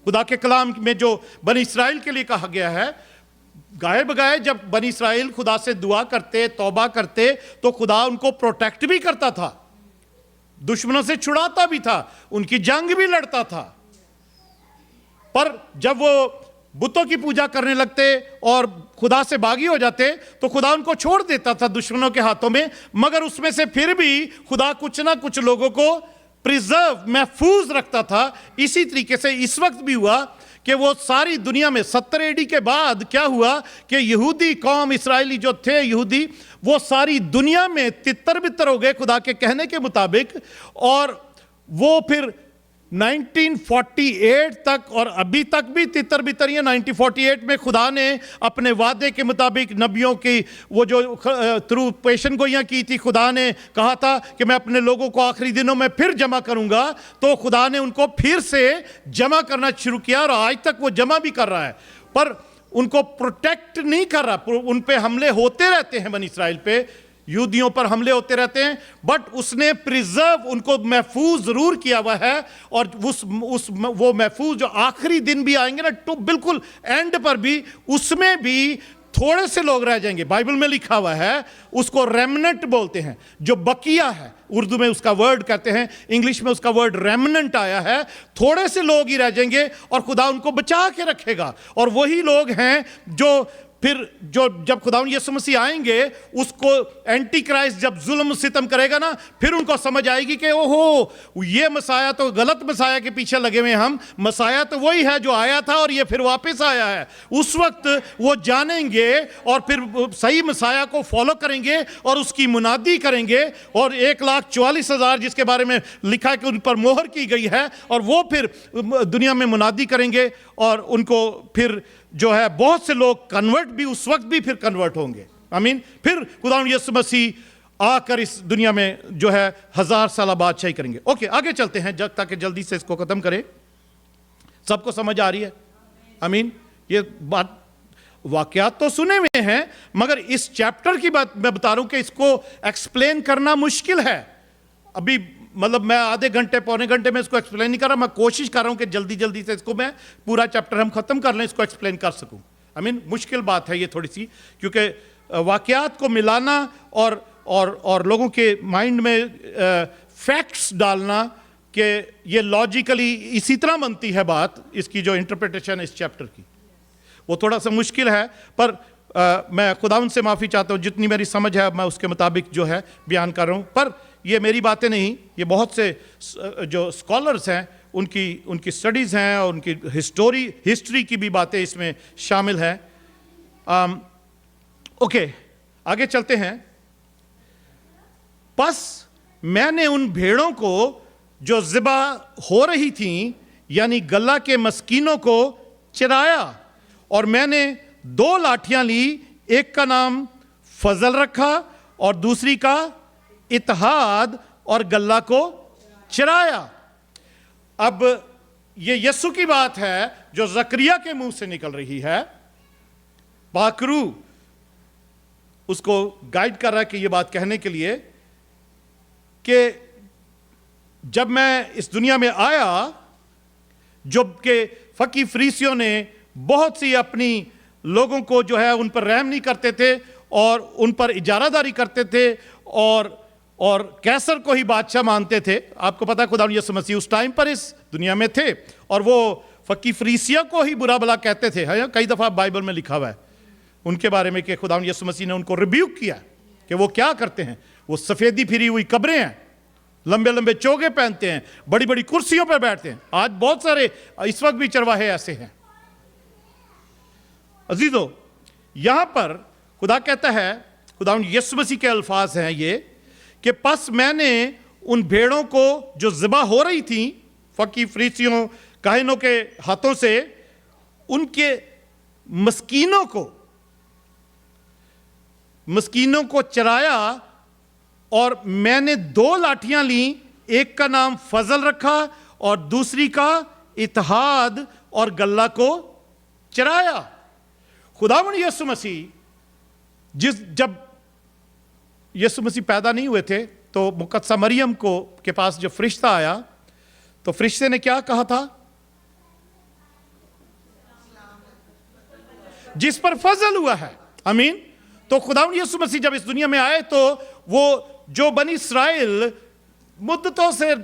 खुदा के कलाम में जो बनी इस्राइल के लिए कहा गया है, गाए बगाए जब बनी इस्राइल खुदा से दुआ करते, तौबा करते, तो खुदा उनको प्रोटेक्ट भी करता था, दुश्मनों से छुड़ाता भी था, उनकी जंग भी लड़ता था। पर जब वो बुतों की पूजा करने लगते और खुदा से बागी हो जाते, तो खुदा उनको छोड़ देता था दुश्मनों के हाथों में। मगर उसमें से फिर भी खुदा कुछ ना कुछ लोगों को प्रिजर्व, महफूज रखता था। इसी तरीके से इस वक्त भी हुआ कि वो सारी दुनिया में 70 एडी के बाद क्या हुआ कि यहूदी कौम, इसराइली जो थे यहूदी, वो सारी दुनिया में तितर बितर हो गए खुदा के कहने के मुताबिक। और वो फिर 1948 तक, और अभी तक भी तितर बितर है। 1948 में खुदा ने अपने वादे के मुताबिक नबियों की वो जो थ्रू पेशन गोइयाँ की थी, खुदा ने कहा था कि मैं अपने लोगों को आखिरी दिनों में फिर जमा करूंगा। तो खुदा ने उनको फिर से जमा करना शुरू किया और आज तक वो जमा भी कर रहा है, पर उनको प्रोटेक्ट नहीं कर रहा। उन पे हमले होते रहते हैं, बनी इस्राइल पे, यहूदियों पर हमले होते रहते हैं, बट उसने प्रिजर्व, उनको महफूज जरूर किया हुआ है। और वो महफूज जो आखिरी दिन भी आएंगे ना, तो बिल्कुल एंड पर भी, उसमें भी थोड़े से लोग रह जाएंगे। बाइबल में लिखा हुआ है, उसको रेमनेंट बोलते हैं, जो बकिया है, उर्दू में उसका वर्ड कहते हैं, इंग्लिश में उसका वर्ड रेमनेंट आया है। थोड़े से लोग ही रह जाएंगे और खुदा उनको बचा के रखेगा। और वही लोग हैं जो फिर जब खुदा यीशु मसीह आएंगे, उसको एंटी क्राइस्ट जब जुल्म सितम करेगा ना, फिर उनको समझ आएगी कि ओहो, ये मसाया तो गलत मसाया के पीछे लगे हुए हम, मसाया तो वही है जो आया था और ये फिर वापस आया है। उस वक्त वो जानेंगे और फिर सही मसाया को फॉलो करेंगे और उसकी मुनादी करेंगे। और 1,44,000 जिसके बारे में लिखा है कि उन पर मोहर की गई है, और वो फिर दुनिया में मुनादी करेंगे। और उनको फिर जो है बहुत से लोग कन्वर्ट भी उस वक्त भी फिर कन्वर्ट होंगे। आमीन। फिर खुदा यीशु मसीह आकर इस दुनिया में जो है 1000 साल बादशाही करेंगे। ओके, आगे चलते हैं ताकि जल्दी से इसको खत्म करें। सबको समझ आ रही है? आमीन। ये बात वाकयात तो सुने हुए हैं, मगर इस चैप्टर की बात मैं बता रहा हूं कि इसको एक्सप्लेन करना मुश्किल है। अभी मतलब मैं आधे घंटे पौने घंटे में इसको एक्सप्लेन नहीं कर रहा, मैं कोशिश कर रहा हूं कि जल्दी जल्दी से इसको मैं पूरा चैप्टर हम खत्म कर लें, इसको एक्सप्लेन कर सकूं। मुश्किल बात है ये थोड़ी सी, क्योंकि वाकयात को मिलाना और लोगों के माइंड में फैक्ट्स डालना कि ये लॉजिकली इसी तरह बनती है बात, इसकी जो इंटरप्रिटेशन है इस चैप्टर की, वो थोड़ा सा मुश्किल है। पर मैं खुदावंद से माफ़ी चाहता हूँ, जितनी मेरी समझ है मैं उसके मुताबिक जो है बयान कर रहा हूँ। पर ये मेरी बातें नहीं, ये बहुत से जो स्कॉलर्स हैं उनकी स्टडीज़ हैं और उनकी हिस्ट्री की भी बातें इसमें शामिल हैं। ओके, आगे चलते हैं। बस मैंने उन भेड़ों को जो ज़िबा हो रही थी यानी गल्ला के मस्कीनों को चराया, और मैंने 2 लाठियां ली, एक का नाम फजल रखा और दूसरी का इत्तेहाद, और गल्ला को चराया। अब ये यीशु की बात है जो जकरिया के मुंह से निकल रही है। पाकरू उसको गाइड कर रहा है कि ये बात कहने के लिए कि जब मैं इस दुनिया में आया, जब के फकी फरीसियों ने बहुत सी अपनी लोगों को जो है उन पर रहम नहीं करते थे और उन पर इजारादारी करते थे और कैसर को ही बादशाह मानते थे। आपको पता है खुदावंद यीशु मसीह उस टाइम पर इस दुनिया में थे और वो फकी फरीसिया को ही बुरा भला कहते थे। है कई दफ़ा बाइबल में लिखा हुआ है उनके बारे में कि खुदावंद यीशु मसीह ने उनको रिब्यूक किया कि वो क्या करते हैं। वो सफ़ेदी फिरी हुई कब्रें हैं, लंबे लंबे चोगे पहनते हैं, बड़ी बड़ी कुर्सियों पर बैठते हैं। आज बहुत सारे इस वक्त भी चरवाहे ऐसे हैं। अजीजों, यहां पर खुदा कहता है, खुदावंद यीशु मसीह के अल्फाज हैं ये कि बस मैंने उन भेड़ों को जो ज़िबा हो रही थी फकी फरीसियों काहिनों के हाथों से, उनके मस्कीनों को चराया, और मैंने 2 लाठियां ली, एक का नाम फजल रखा और दूसरी का इत्तेहाद, और गल्ला को चराया। खुदावंद यीशु मसीह जब यीशु मसीह पैदा नहीं हुए थे तो मुकद्दसा मरियम के पास जब फरिश्ता आया तो फरिश्ते ने क्या कहा था? जिस पर फजल हुआ है। आमीन। तो खुदावंद यीशु मसीह जब इस दुनिया में आए तो वो जो बनी इस्राएल मुद्दतों से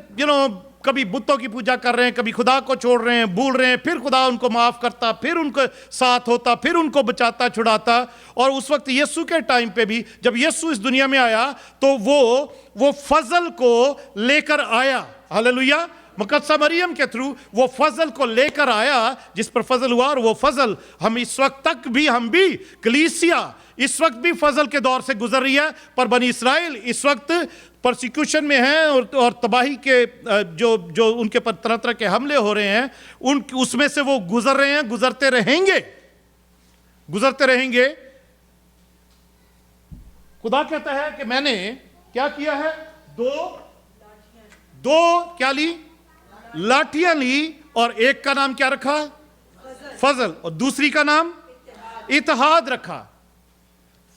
कभी बुतों की पूजा कर रहे हैं, कभी खुदा को छोड़ रहे हैं, भूल रहे हैं, फिर खुदा उनको माफ़ करता, फिर उनके साथ होता, फिर उनको बचाता छुड़ाता। और उस वक्त यीशु के टाइम पे भी जब यीशु इस दुनिया में आया तो वो फजल को लेकर आया। हालेलुया। मुकद्दसा मरियम के थ्रू वो फजल को लेकर आया जिस पर फजल हुआ। और वो फजल हम इस वक्त तक भी, हम भी कलीसिया इस वक्त भी फजल के दौर से गुजर रही है। पर बनी इस्राएल इस वक्त परसिक्यूशन में है और तबाही के जो उनके पर तरह तरह के हमले हो रहे हैं उसमें से वो गुजर रहे हैं, गुजरते रहेंगे। खुदा कहता है कि मैंने क्या किया है? दो क्या ली? लाठियां ली, और एक का नाम क्या रखा? फजल, और दूसरी का नाम इत्तेहाद रखा।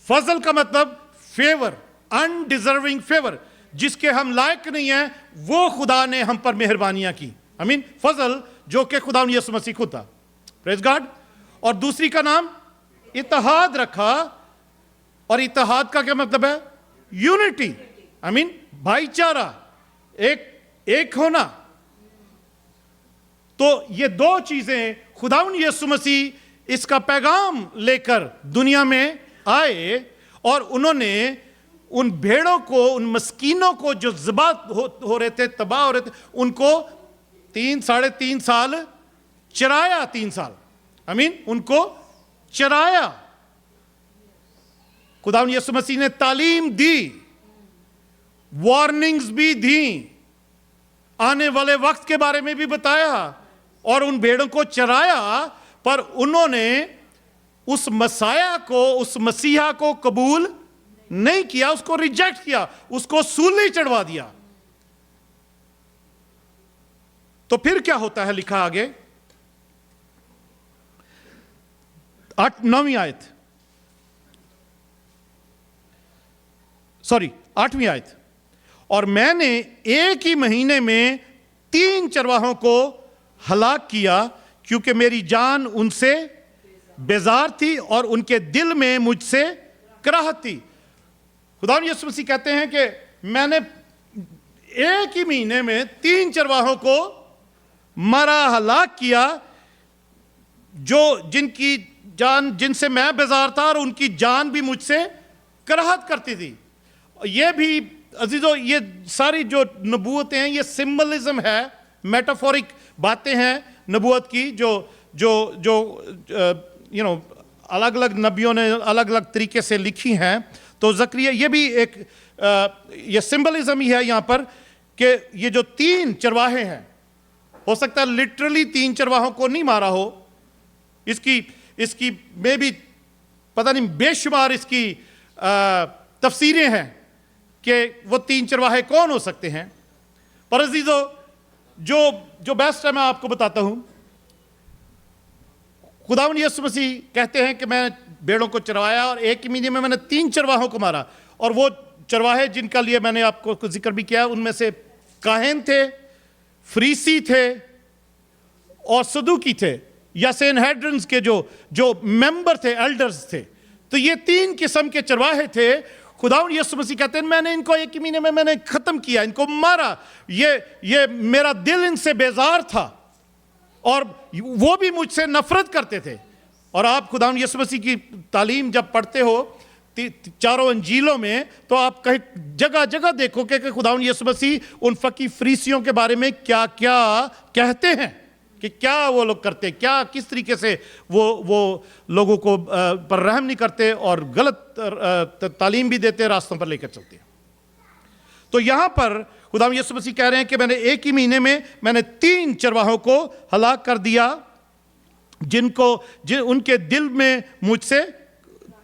फजल का मतलब फेवर, अनडिजर्विंग फेवर, जिसके हम लायक नहीं हैं वो खुदा ने हम पर मेहरबानियां की। आमीन। फजल जो कि खुदा यीशु मसीह खुद था। Praise God. और दूसरी का नाम इत्तेहाद रखा, और इत्तेहाद का क्या मतलब है? यूनिटी। आमीन। भाईचारा, एक होना। तो ये 2 चीजें खुदावंद यीशु मसीह इसका पैगाम लेकर दुनिया में आए, और उन्होंने उन भेड़ों को, उन मस्कीनों को जो ज़िबा हो रहे थे, तबाह हो रहे थे, उनको 3-3.5 साल चराया। 3 साल। आमीन। उनको चराया। खुदावंद यीशु मसीह ने तालीम दी, वार्निंग्स भी दी, आने वाले वक्त के बारे में भी बताया, और उन भेड़ों को चराया। पर उन्होंने उस मसाया को, उस मसीहा को कबूल नहीं किया, उसको रिजेक्ट किया, उसको सूली चढ़वा दिया। तो फिर क्या होता है, लिखा आगे 9वीं आयत, सॉरी 8वीं आयत। और मैंने एक ही महीने में 3 चरवाहों को हलाक किया, क्योंकि मेरी जान उनसे बेजार थी और उनके दिल में मुझसे कराहत थी। खुदा यीशु मसीह कहते हैं कि मैंने एक ही महीने में 3 चरवाहों को मारा, हलाक किया, जो जिनकी जान, जिनसे मैं बेजार था और उनकी जान भी मुझसे कराहत करती थी। ये भी अजीजों, ये सारी जो नबूवतें हैं, ये सिंबलिज्म है, मेटाफोरिक बातें हैं नबूवत की, जो जो जो अलग अलग नबियों ने अलग अलग तरीके से लिखी हैं। तो जकरिया, ये भी एक ये सिंबलिज्म ही है यहाँ पर, कि ये जो 3 चरवाहे हैं, हो सकता है लिटरली 3 चरवाहों को नहीं मारा हो, इसकी में भी पता नहीं बेशुमार इसकी तफसीरें हैं कि वो 3 चरवाहे कौन हो सकते हैं। पर अजीजों, जो बेस्ट है मैं आपको बताता हूं। खुदावंद यीशु मसीह कहते हैं कि मैं भेड़ों को चरवाया और एक ही महीने में मैंने 3 चरवाहों को मारा। और वो चरवाहे जिनका लिए मैंने आपको जिक्र भी किया, उनमें से काहिन थे, फरीसी थे और सदूकी थे, या सेनहेड्रिन्स के जो मेंबर थे, एल्डर्स थे। तो ये 3 किस्म के चरवाहे थे। खुदावंद यीशु मसीह कहते हैं मैंने इनको एक ही महीने में मैंने खत्म किया, इनको मारा। ये मेरा दिल इनसे बेजार था और वो भी मुझसे नफरत करते थे। और आप खुदावंद यीशु मसीह की तालीम जब पढ़ते हो 4 अंजीलों में, तो आप कहीं जगह जगह देखो कि खुदावंद यीशु मसीह उन फकी फरीसियों के बारे में क्या क्या कहते हैं, कि क्या वो लोग करते, क्या किस तरीके से वो लोगों को पर रहम नहीं करते और गलत तालीम भी देते, रास्तों पर लेकर चलते हैं। तो यहां पर खुदावंद यीशु मसीह कह रहे हैं कि मैंने एक ही महीने में मैंने 3 चरवाहों को हलाक कर दिया, उनके दिल में मुझसे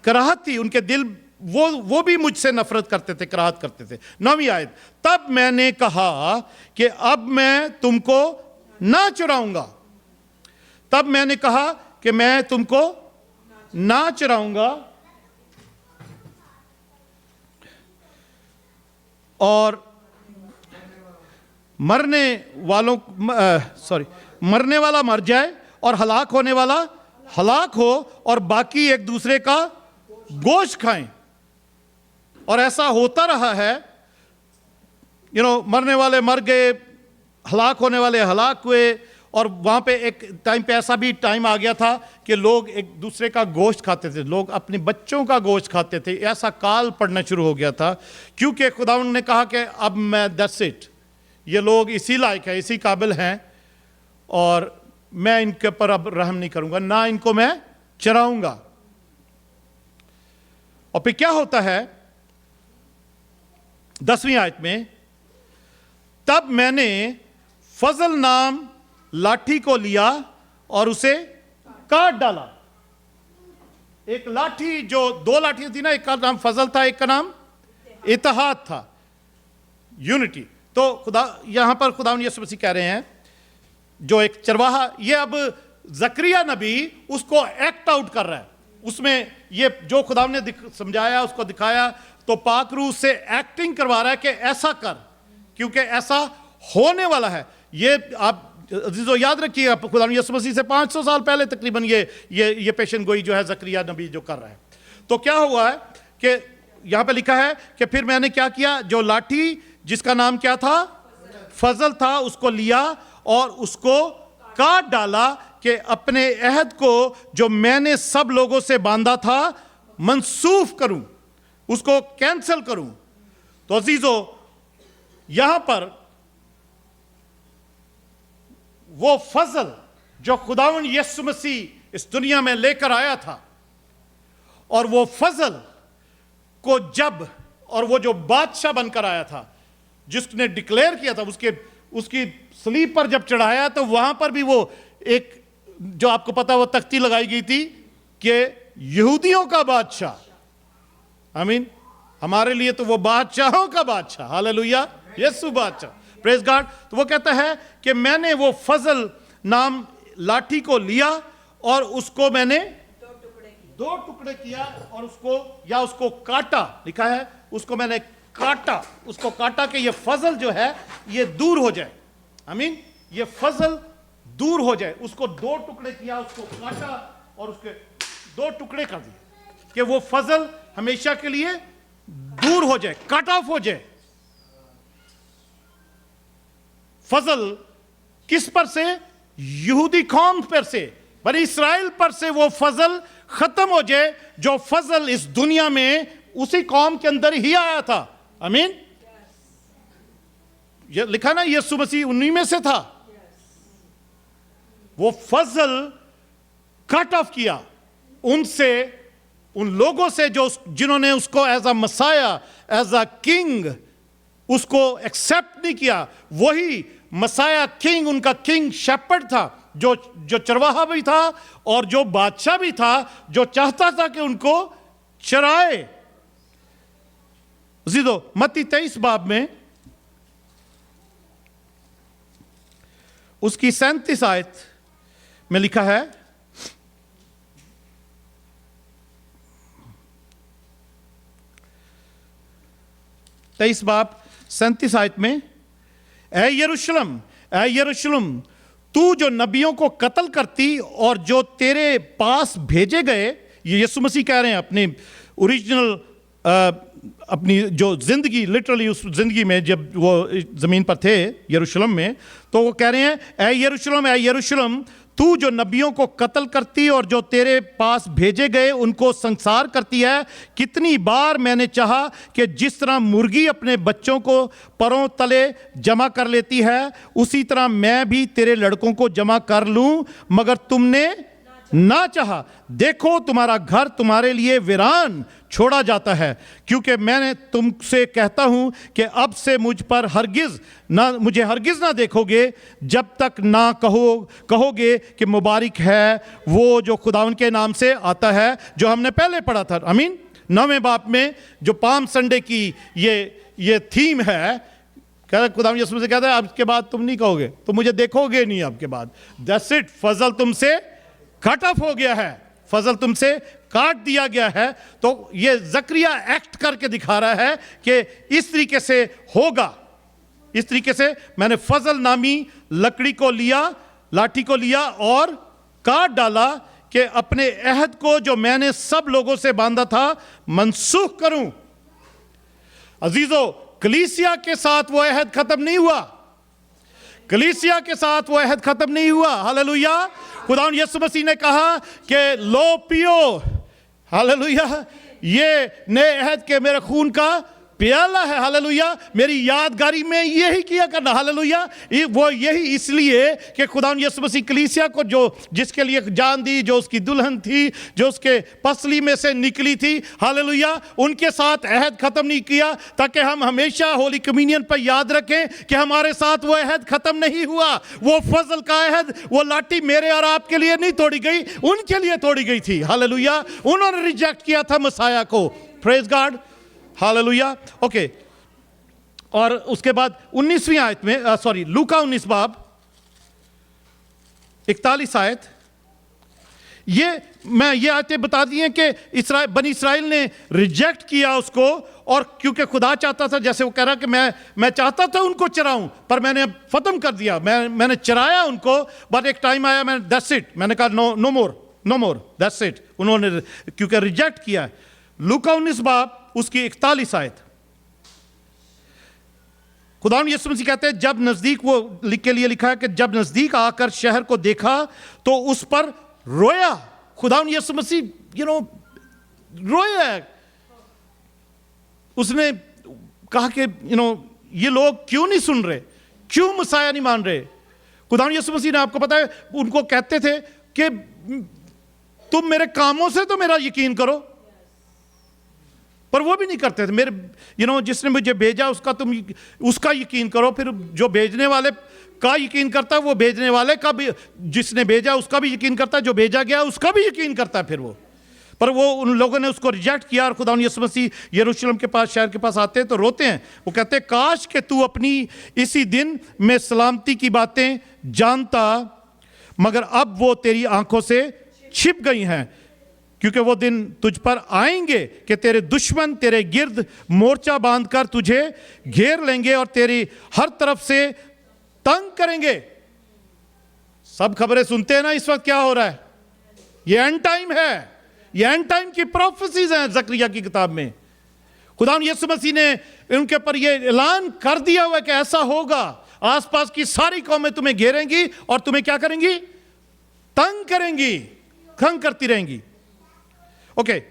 कराहत थी, उनके दिल वो भी मुझसे नफरत करते थे, कराहत करते थे। 9वीं आयत, तब मैंने कहा कि अब मैं तुमको ना चुराऊंगा। तब मैंने कहा कि मैं तुमको ना चुराऊंगा और मरने वाला मर जाए और हलाक होने वाला हलाक हो, और बाकी एक दूसरे का गोश्त खाएं। और ऐसा होता रहा है, मरने वाले मर गए, हलाक होने वाले हलाक हुए। और वहाँ पे एक टाइम पे ऐसा भी टाइम आ गया था कि लोग एक दूसरे का गोश्त खाते थे, लोग अपने बच्चों का गोश्त खाते थे। ऐसा काल पड़ना शुरू हो गया था, क्योंकि खुदावंद ने कहा कि अब मैं दैट्स इट, ये लोग इसी लायक है, इसी काबिल हैं, और मैं इनके पर अब रहम नहीं करूंगा, ना इनको मैं चराऊंगा। और फिर क्या होता है 10वीं आयत में, तब मैंने फजल नाम लाठी को लिया और उसे काट डाला। एक लाठी, जो 2 लाठियां थी ना, एक का नाम फजल था, एक का नाम इत्तेहाद था, यूनिटी। तो यहां पर खुदावंद यीशु मसीह कह रहे हैं, जो एक चरवाहा, ये अब जकरिया नबी उसको एक्ट आउट कर रहा है, उसमें ये जो खुदावंद ने समझाया उसको दिखाया, तो पाक रूह से एक्टिंग करवा रहा है कि ऐसा कर, क्योंकि ऐसा होने वाला है। ये आप अजीजों याद रखिए, खुदावंद यीशु मसीह से 500 साल पहले तकरीबन ये पेशन गोई जो है जकरिया नबी जो कर रहा है। तो क्या हुआ है कि यहां पे लिखा है कि फिर मैंने क्या किया, जो लाठी जिसका नाम क्या था, फजल था, उसको लिया और उसको काट डाला, कि अपने अहद को जो मैंने सब लोगों से बांधा था मंसूफ करूं, उसको कैंसिल करूं। तो अजीजों, यहां पर वो फजल जो खुदावंद यीशु मसीह इस दुनिया में लेकर आया था, और वो फजल को जब, और वो जो बादशाह बनकर आया था, जिसने डिक्लेयर किया था, उसकी सलीब पर जब चढ़ाया, तो वहां पर भी वो एक, जो आपको पता, वो तख्ती लगाई गई थी कि यहूदियों का बादशाह, आमीन, हमारे लिए तो वो बादशाहों का बादशाह, हालेलुया, यीशु बादशाह, प्रेज गॉड। तो वो कहता है कि मैंने वो फजल नाम लाठी को लिया और उसको मैंने दो टुकड़े किया और उसको काटा, लिखा है उसको मैंने काटा, उसको काटा कि ये फजल जो है ये दूर हो जाए, आमीन, ये फजल दूर हो जाए। उसको दो टुकड़े किया, उसको काटा और उसके दो टुकड़े कर दिए कि वो फजल हमेशा के लिए दूर हो जाए, कट ऑफ हो जाए। फजल किस पर से? यहूदी कौम पर से, बनी इस्राएल पर से वो फजल खत्म हो जाए। जो फजल इस दुनिया में उसी कौम के अंदर ही आया था, आमीन। ये लिखा ना, यीशु मसीह उन्हीं में से था। वो फजल कट ऑफ किया उनसे, उन लोगों से जो जिन्होंने उसको as a messiah, as a king उसको एक्सेप्ट नहीं किया। वही मसाया किंग, उनका किंग शेपर्ड था, जो चरवाहा भी था और जो बादशाह भी था, जो चाहता था कि उनको चराए। जीदो मत्ती 23 बाब में उसकी 37 आयत में लिखा है, तेईस बाब 37 आयत में, ऐ यरूशलेम, ऐ यरूशलेम, तू जो नबियों को कत्ल करती और जो तेरे पास भेजे गए, ये यीशु मसीह कह रहे हैं अपने ओरिजिनल अपनी जो जिंदगी, लिटरली उस जिंदगी में जब वो जमीन पर थे यरूशलेम में, तो वो कह रहे हैं, ऐ यरूशलेम, ऐ यरूशलेम, तू जो नबियों को कत्ल करती और जो तेरे पास भेजे गए उनको संसार करती है। कितनी बार मैंने चाहा कि जिस तरह मुर्गी अपने बच्चों को परों तले जमा कर लेती है, उसी तरह मैं भी तेरे लड़कों को जमा कर लूं, मगर तुमने ना चाहा। देखो तुम्हारा घर तुम्हारे लिए वीरान छोड़ा जाता है, क्योंकि मैंने तुमसे कहता हूं कि अब से मुझे हरगिज ना देखोगे, जब तक ना कहोगे कि मुबारक है वो जो खुदावन के नाम से आता है, जो हमने पहले पढ़ा था, आमीन। 9वें बाब में जो पाम संडे की ये थीम है, खुदावन यीशु से कहता है अब के बाद तुम नहीं कहोगे, तुम मुझे देखोगे नहीं अब के बाद। दैट्स इट, फजल तुमसे कट ऑफ हो गया है, फजल तुमसे काट दिया गया है। तो ये जकरिया एक्ट करके दिखा रहा है कि इस तरीके से होगा, इस तरीके से मैंने फजल नामी लकड़ी को लिया, लाठी को लिया और काट डाला कि अपने अहद को जो मैंने सब लोगों से बांधा था मनसूख करूं। अजीजों, कलीसिया के साथ वो अहद खत्म नहीं हुआ, कलीसिया के साथ वो अहद खत्म नहीं हुआ, हालेलुया। खुदावंद यीशु मसीह ने कहा कि लो पियो, हालेलुया, ये नए अहद के मेरे खून का प्याला है, हालेलुया, मेरी यादगारी में यही किया करना, हालेलुया। वो यही इसलिए कि खुदावंद यीशु मसीह कलीसिया को जो जिसके लिए जान दी, जो उसकी दुल्हन थी, जो उसके पसली में से निकली थी, हालेलुया, उनके साथ अहद खत्म नहीं किया, ताकि हम हमेशा होली कम्युनियन पर याद रखें कि हमारे साथ वो अहद खत्म नहीं हुआ। वो फजल का अहद, वो लाठी मेरे और आपके लिए नहीं तोड़ी गई, उनके लिए तोड़ी गई थी, हालेलुया। उन्होंने रिजेक्ट किया था मसाया को, प्रेज गॉड, हालेलुया। ओके, और उसके बाद 19वीं आयत में, सॉरी, लूका 19 बाब 41 आयत, ये आयतें बता दी हैं कि बनी इस्राएल ने रिजेक्ट किया उसको, और क्योंकि खुदा चाहता था, जैसे वो कह रहा कि मैं चाहता था उनको चराऊं, पर मैंने खत्म कर दिया, मैंने चराया उनको, बट एक टाइम आया, मैंने दैट्स इट, मैंने कहा नो मोर, दैट्स इट, उन्होंने क्योंकि रिजेक्ट किया। लूका 19 बाब उसकी 41 आयत, खुदावंद यीशु मसीह कहते हैं, जब नजदीक, वो के लिए लिखा है कि जब नजदीक आकर शहर को देखा तो उस पर रोया। खुदावंद यीशु मसीह रोया, उसने कहा कि ये लोग क्यों नहीं सुन रहे, क्यों मसाया नहीं मान रहे। खुदावंद यीशु मसीह ने, आपको पता है, उनको कहते थे कि तुम मेरे कामों से तो मेरा यकीन करो, पर वो भी नहीं करते थे। मेरे जिसने मुझे भेजा उसका यकीन करो, फिर जो भेजने वाले का यकीन करता है, वो भेजने वाले का भी, जिसने भेजा उसका भी यकीन करता है, जो भेजा गया उसका भी यकीन करता है। फिर वो पर वो उन लोगों ने उसको रिजेक्ट किया और खुदा यीशु मसीह यरूशलेम के पास, शहर के पास आते हैं तो रोते हैं। वो कहते हैं काश कि तू अपनी इसी दिन में सलामती की बातें जानता, मगर अब वो तेरी आंखों से छिप गई हैं, क्योंकि वो दिन तुझ पर आएंगे कि तेरे दुश्मन तेरे गिर्द मोर्चा बांधकर तुझे घेर लेंगे और तेरी हर तरफ से तंग करेंगे। सब खबरें सुनते हैं ना इस वक्त क्या हो रहा है? ये एंड टाइम है, ये एंड टाइम की प्रोफेसीज हैं जकरिया की किताब में। खुदा यीशु मसीह ने उनके ऊपर ये ऐलान कर दिया हुआ है कि ऐसा होगा, आसपास की सारी कौमें तुम्हें घेरेंगी और तुम्हें क्या करेंगी? तंग करेंगी, तंग करती रहेंगी। ओके,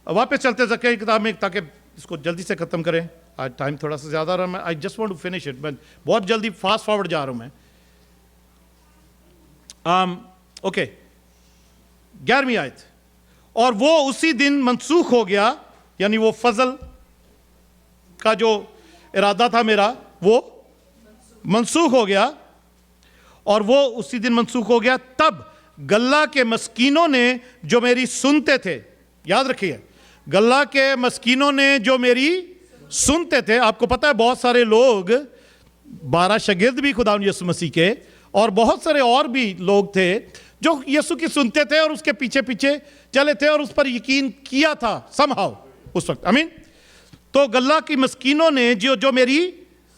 वापस चलते हैं जकरिया की किताब में ताकि इसको जल्दी से खत्म करें। आज टाइम थोड़ा सा ज्यादा रहा, मैं I just want to finish it, मैं बहुत जल्दी फास्ट फॉरवर्ड जा रहा हूं मैं। ओके, 11वीं आयत, और वो उसी दिन मनसूख हो गया, यानी वो फजल का जो इरादा था मेरा वो मनसूख हो गया, और वो उसी दिन मनसूख हो गया। तब गल्ला के मस्कीनों ने जो मेरी सुनते थे, याद रखिए, गल्ला के मस्कीनों ने जो मेरी सुनते थे। आपको पता है बहुत सारे लोग, 12 शागिर्द भी खुदा यीशु मसीह के और बहुत सारे और भी लोग थे जो यीशु की सुनते थे और उसके पीछे पीछे चले थे और उस पर यकीन किया था समहाउ उस वक्त। आमीन। तो गल्ला की मस्कीनों ने जो मेरी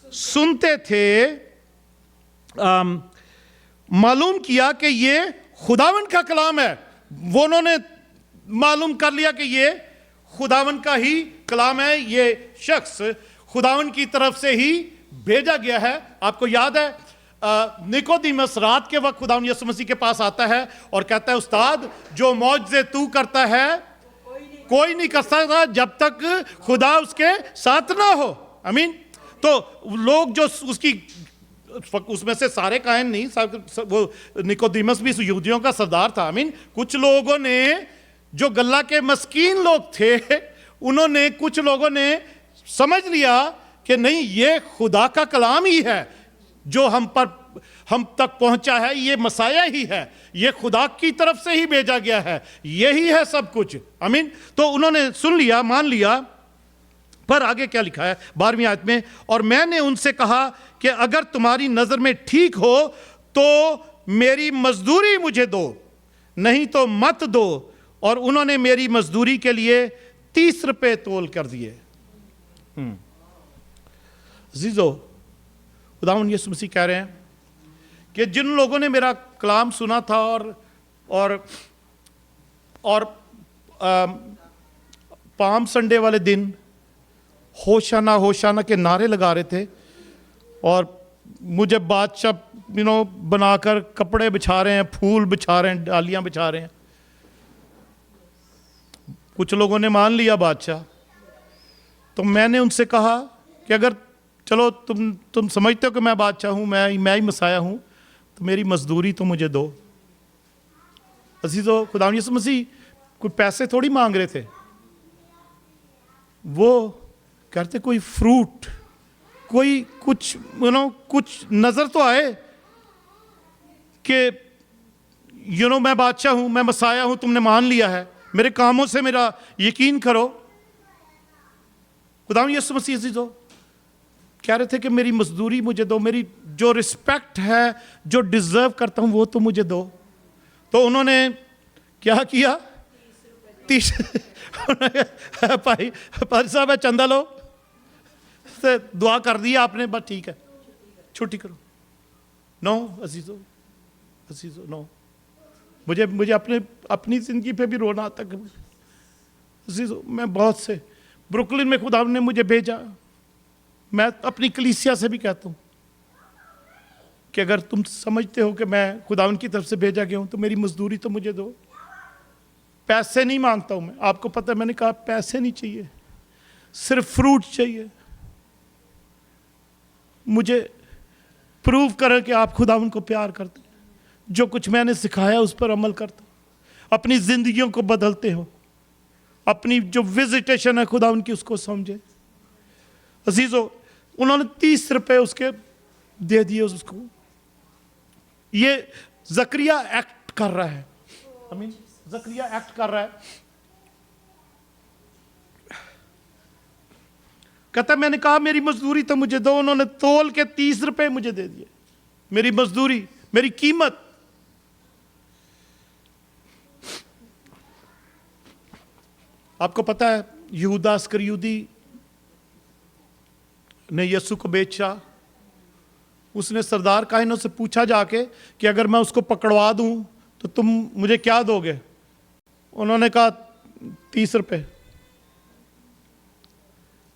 सुनते थे मालूम किया कि ये खुदावन का कलाम है। वो उन्होंने मालूम कर लिया कि ये खुदावन का ही कलाम है, ये शख्स खुदावन की तरफ से ही भेजा गया है। आपको याद है निकोदेमस रात के वक्त खुदावन यीशु मसीह के पास आता है और कहता है, उस्ताद जो मौजज़े तू करता है कोई नहीं कर सकता जब तक खुदा उसके साथ ना हो। आमीन। तो लोग जो उसकी, उसमें से सारे कायन नहीं, वो निकोदेमस भी यहूदियों का सरदार था। आमीन। कुछ लोगों ने जो गल्ला के मस्कीन लोग थे, उन्होंने, कुछ लोगों ने समझ लिया कि नहीं, ये खुदा का कलाम ही है जो हम तक पहुंचा है, ये मसाया ही है, ये खुदा की तरफ से ही भेजा गया है, यही है सब कुछ। आमीन। तो उन्होंने सुन लिया, मान लिया। पर आगे क्या लिखा है 12वीं आयत में, और मैंने उनसे कहा कि अगर तुम्हारी नजर में ठीक हो तो मेरी मजदूरी मुझे दो, नहीं तो मत दो। और उन्होंने मेरी मजदूरी के लिए 30 रुपए तोल कर दिए। अजीजो, खुदावंद यीशु मसीह कह रहे हैं कि जिन लोगों ने मेरा कलाम सुना था और पाम संडे वाले दिन होशाना होशाना के नारे लगा रहे थे और मुझे बादशाह बनाकर कपड़े बिछा रहे हैं, फूल बिछा रहे हैं, डालियां बिछा रहे हैं। कुछ लोगों ने मान लिया बादशाह। तो मैंने उनसे कहा कि अगर चलो तुम समझते हो कि मैं बादशाह हूं, मैं ही मसाया हूं, तो मेरी मजदूरी तो मुझे दो। अजीजो, खुदा यीशु मसीह कोई पैसे थोड़ी मांग रहे थे। वो कहते कोई फ्रूट, कोई कुछ कुछ नजर तो आए कि मैं बादशाह हूं, मैं मसाया हूं, तुमने मान लिया है, मेरे कामों से मेरा यकीन करो। खुदा यीशु मसीह अजीजो कह रहे थे कि मेरी मजदूरी मुझे दो, मेरी जो रिस्पेक्ट है, जो डिजर्व करता हूं वो तो मुझे दो। तो उन्होंने क्या किया? 30 भाई साहब चंदा लो, से दुआ कर दी आपने, बस ठीक है, छुट्टी करो। नो अजीजो, अजीजो नो, मुझे अपनी जिंदगी पे भी रोना आता है। अजीजो, मैं बहुत से ब्रुकलिन में खुदा ने मुझे भेजा, मैं अपनी कलीसिया से भी कहता हूं कि अगर तुम समझते हो कि मैं खुदावन की तरफ से भेजा गया हूं तो मेरी मजदूरी तो मुझे दो। पैसे नहीं मांगता हूं मैं, आपको पता है, मैंने कहा पैसे नहीं चाहिए, सिर्फ फ्रूट चाहिए। मुझे प्रूव करें कि आप खुदावन को प्यार करते, जो कुछ मैंने सिखाया उस पर अमल करते, अपनी जिंदगियों को बदलते हो, अपनी जो विजिटेशन है खुदा उनकी उसको समझे। अजीजो, उन्होंने 30 रुपए उसके दे दिए उसको। ये जकरिया एक्ट कर रहा है। जकरिया एक्ट कर रहा है कहता मैंने कहा मेरी मजदूरी तो मुझे दो, उन्होंने तोल के 30 रुपए मुझे दे दिए, मेरी मजदूरी, मेरी कीमत। आपको पता है यहूदा इस्करियोती ने यीशु को बेचा। उसने सरदार काहिनों से पूछा जाके कि अगर मैं उसको पकड़वा दूं तो तुम मुझे क्या दोगे? उन्होंने कहा 30 रुपए।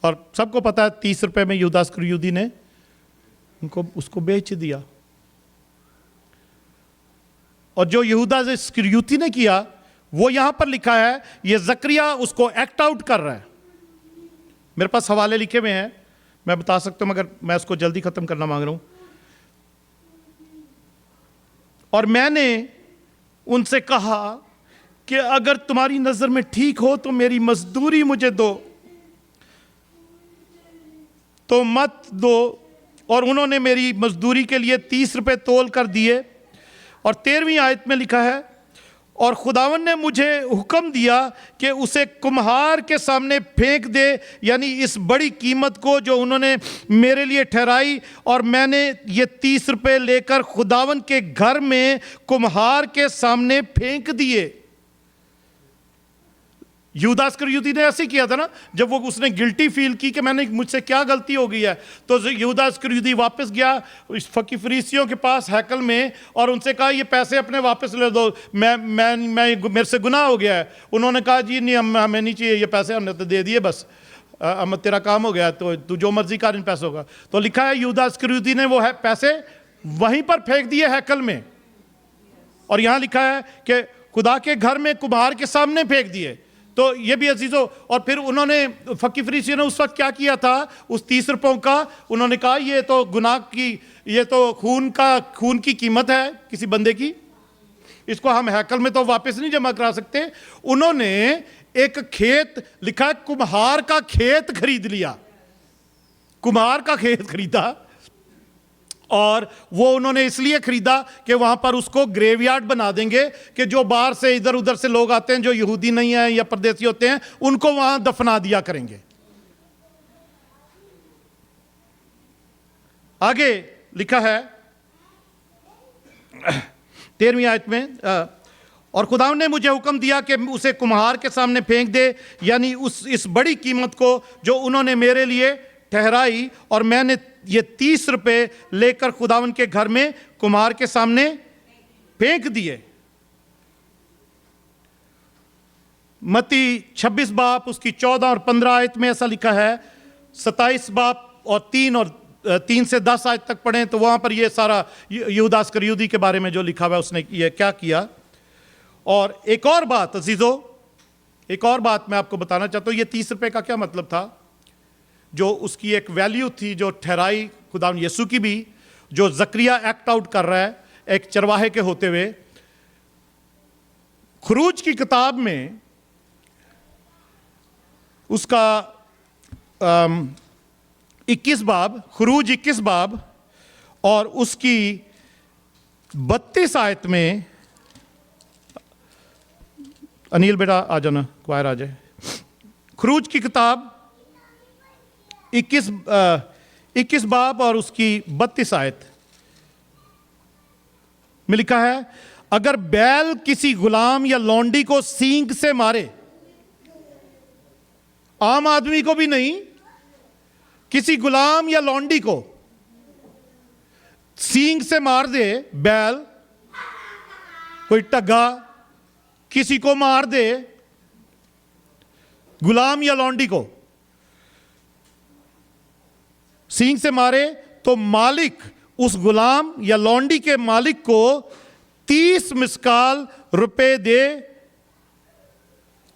और सबको पता है 30 रुपए में यहूदा इस्करियोती ने उसको बेच दिया। और जो यहूदा इस्करियोती ने किया वो यहां पर लिखा है, ये जकरिया उसको एक्ट आउट कर रहा है। मेरे पास हवाले लिखे हुए हैं, मैं बता सकता हूं, मगर मैं उसको जल्दी खत्म करना मांग रहा हूं। और मैंने उनसे कहा कि अगर तुम्हारी नजर में ठीक हो तो मेरी मजदूरी मुझे दो, तो मत दो। और उन्होंने मेरी मजदूरी के लिए 30 रुपए तोल कर दिए। और 13वीं आयत में लिखा है, और खुदावन ने मुझे हुक्म दिया कि उसे कुम्हार के सामने फेंक दे, यानी इस बड़ी कीमत को जो उन्होंने मेरे लिए ठहराई। और मैंने ये 30 रुपए लेकर खुदावन के घर में कुम्हार के सामने फेंक दिए। यहूदा इस्करियोती ने ऐसे किया था ना, जब वो उसने गिल्टी फील की कि मैंने मुझसे क्या गलती हो गई है, तो यहूदा इस्करियोती वापस गया इस फरीसियों के पास हैकल में और उनसे कहा ये पैसे अपने वापस ले दो, मैं मेरे से गुनाह हो गया है। उन्होंने कहा जी नहीं, हमें नहीं चाहिए ये पैसे, हमने तो दे दिए, बस तेरा काम हो गया, तो तू जो मर्जी कर इन पैसों का। तो लिखा है यहूदा इस्करियोती ने वो है पैसे वहीं पर फेंक दिए हैकल में। और यहां लिखा है कि खुदा के घर में कुम्हार के सामने फेंक दिए। तो ये भी अजीजों, और फिर उन्होंने फरीसियों ने उस वक्त क्या किया था, उस 30 रुपयों का उन्होंने कहा ये तो गुनाह की, ये तो खून की कीमत है किसी बंदे की, इसको हम हैकल में तो वापस नहीं जमा करा सकते। उन्होंने एक खेत, लिखा है कुम्हार का खेत खरीद लिया, कुम्हार का खेत खरीदा। और वो उन्होंने इसलिए खरीदा कि वहां पर उसको ग्रेवयार्ड बना देंगे कि जो बाहर से इधर उधर से लोग आते हैं जो यहूदी नहीं है या परदेसी होते हैं, उनको वहां दफना दिया करेंगे। आगे लिखा है 13वीं आयत में, और खुदा ने मुझे हुक्म दिया कि उसे कुम्हार के सामने फेंक दे, यानी इस बड़ी कीमत को जो उन्होंने मेरे लिए ठहराई। और मैंने ये 30 रुपए लेकर खुदावन के घर में कुम्हार के सामने फेंक दिए। मत्ती 26 बाब उसकी 14 और 15 आयत में ऐसा लिखा है। 27 बाब और 3 से 10 आयत तक पढ़ें तो वहां पर ये सारा यहूदा इस्करियोती के बारे में जो लिखा हुआ है उसने ये क्या किया। और एक और बात अजीजों, एक और बात मैं आपको बताना चाहता हूं, ये 30 रुपए का क्या मतलब था, जो उसकी एक वैल्यू थी जो ठहराई खुदावन यीशु की भी, जो जकरिया एक्ट आउट कर रहा है एक चरवाहे के होते हुए। खुरूज की किताब में उसका 21 बाब, खुरूज 21 बाब और उसकी 32 आयत में, अनिल बेटा आ जाना, क्वायर आ जाए। खुरूज की किताब 21 बाब और उसकी 32 आयत में लिखा है, अगर बैल किसी गुलाम या लौंडी को सींग से मारे, आम आदमी को भी नहीं, किसी गुलाम या लौंडी को सींग से मार दे, बैल कोई टग्गा किसी को मार दे, गुलाम या लौंडी को सींग से मारे, तो मालिक उस गुलाम या लौंडी के मालिक को 30 मिस्काल रुपए दे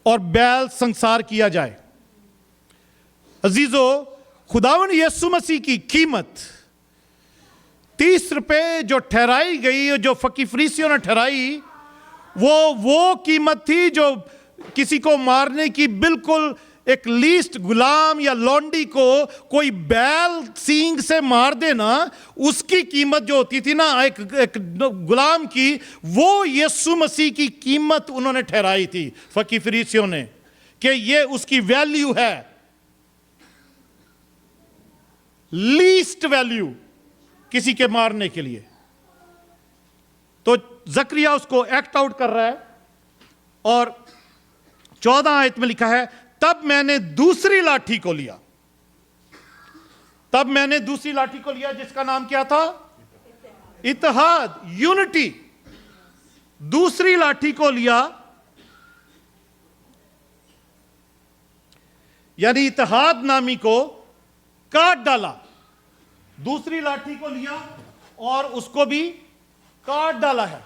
और बैल संसार किया जाए। अजीजों, खुदावन यीशु मसीह की कीमत 30 रुपए जो ठहराई गई, जो फरीसियों ने ठहराई, वो कीमत थी जो किसी को मारने की बिल्कुल एक लीस्ट, गुलाम या लौंडी को कोई बैल सींग से मार देना, उसकी कीमत जो होती थी ना एक गुलाम की, वो यीशु मसीह की कीमत उन्होंने ठहराई थी फरीसियों ने, कि ये उसकी वैल्यू है। लीस्ट वैल्यू किसी के मारने के लिए। तो जकरिया उसको एक्ट आउट कर रहा है और 14 आयत में लिखा है, तब मैंने दूसरी लाठी को लिया। तब मैंने दूसरी लाठी को लिया जिसका नाम क्या था? इत्तेहाद, यूनिटी। दूसरी लाठी को लिया, यानी इत्तेहाद नामी को काट डाला। दूसरी लाठी को लिया और उसको भी काट डाला है।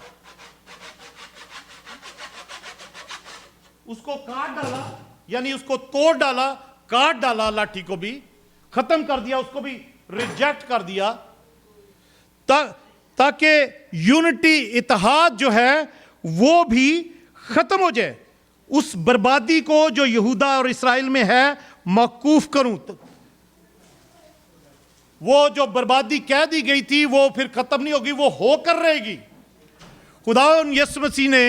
उसको काट डाला यानी उसको तोड़ डाला, काट डाला, लाठी को भी खत्म कर दिया, उसको भी रिजेक्ट कर दिया, ताकि यूनिटी, इत्तेहाद जो है वो भी खत्म हो जाए। उस बर्बादी को जो यहूदा और इस्राएल में है मौकूफ करूं। वो जो बर्बादी कह दी गई थी वो फिर खत्म नहीं होगी, वो होकर रहेगी। खुदावंद यीशु मसीह ने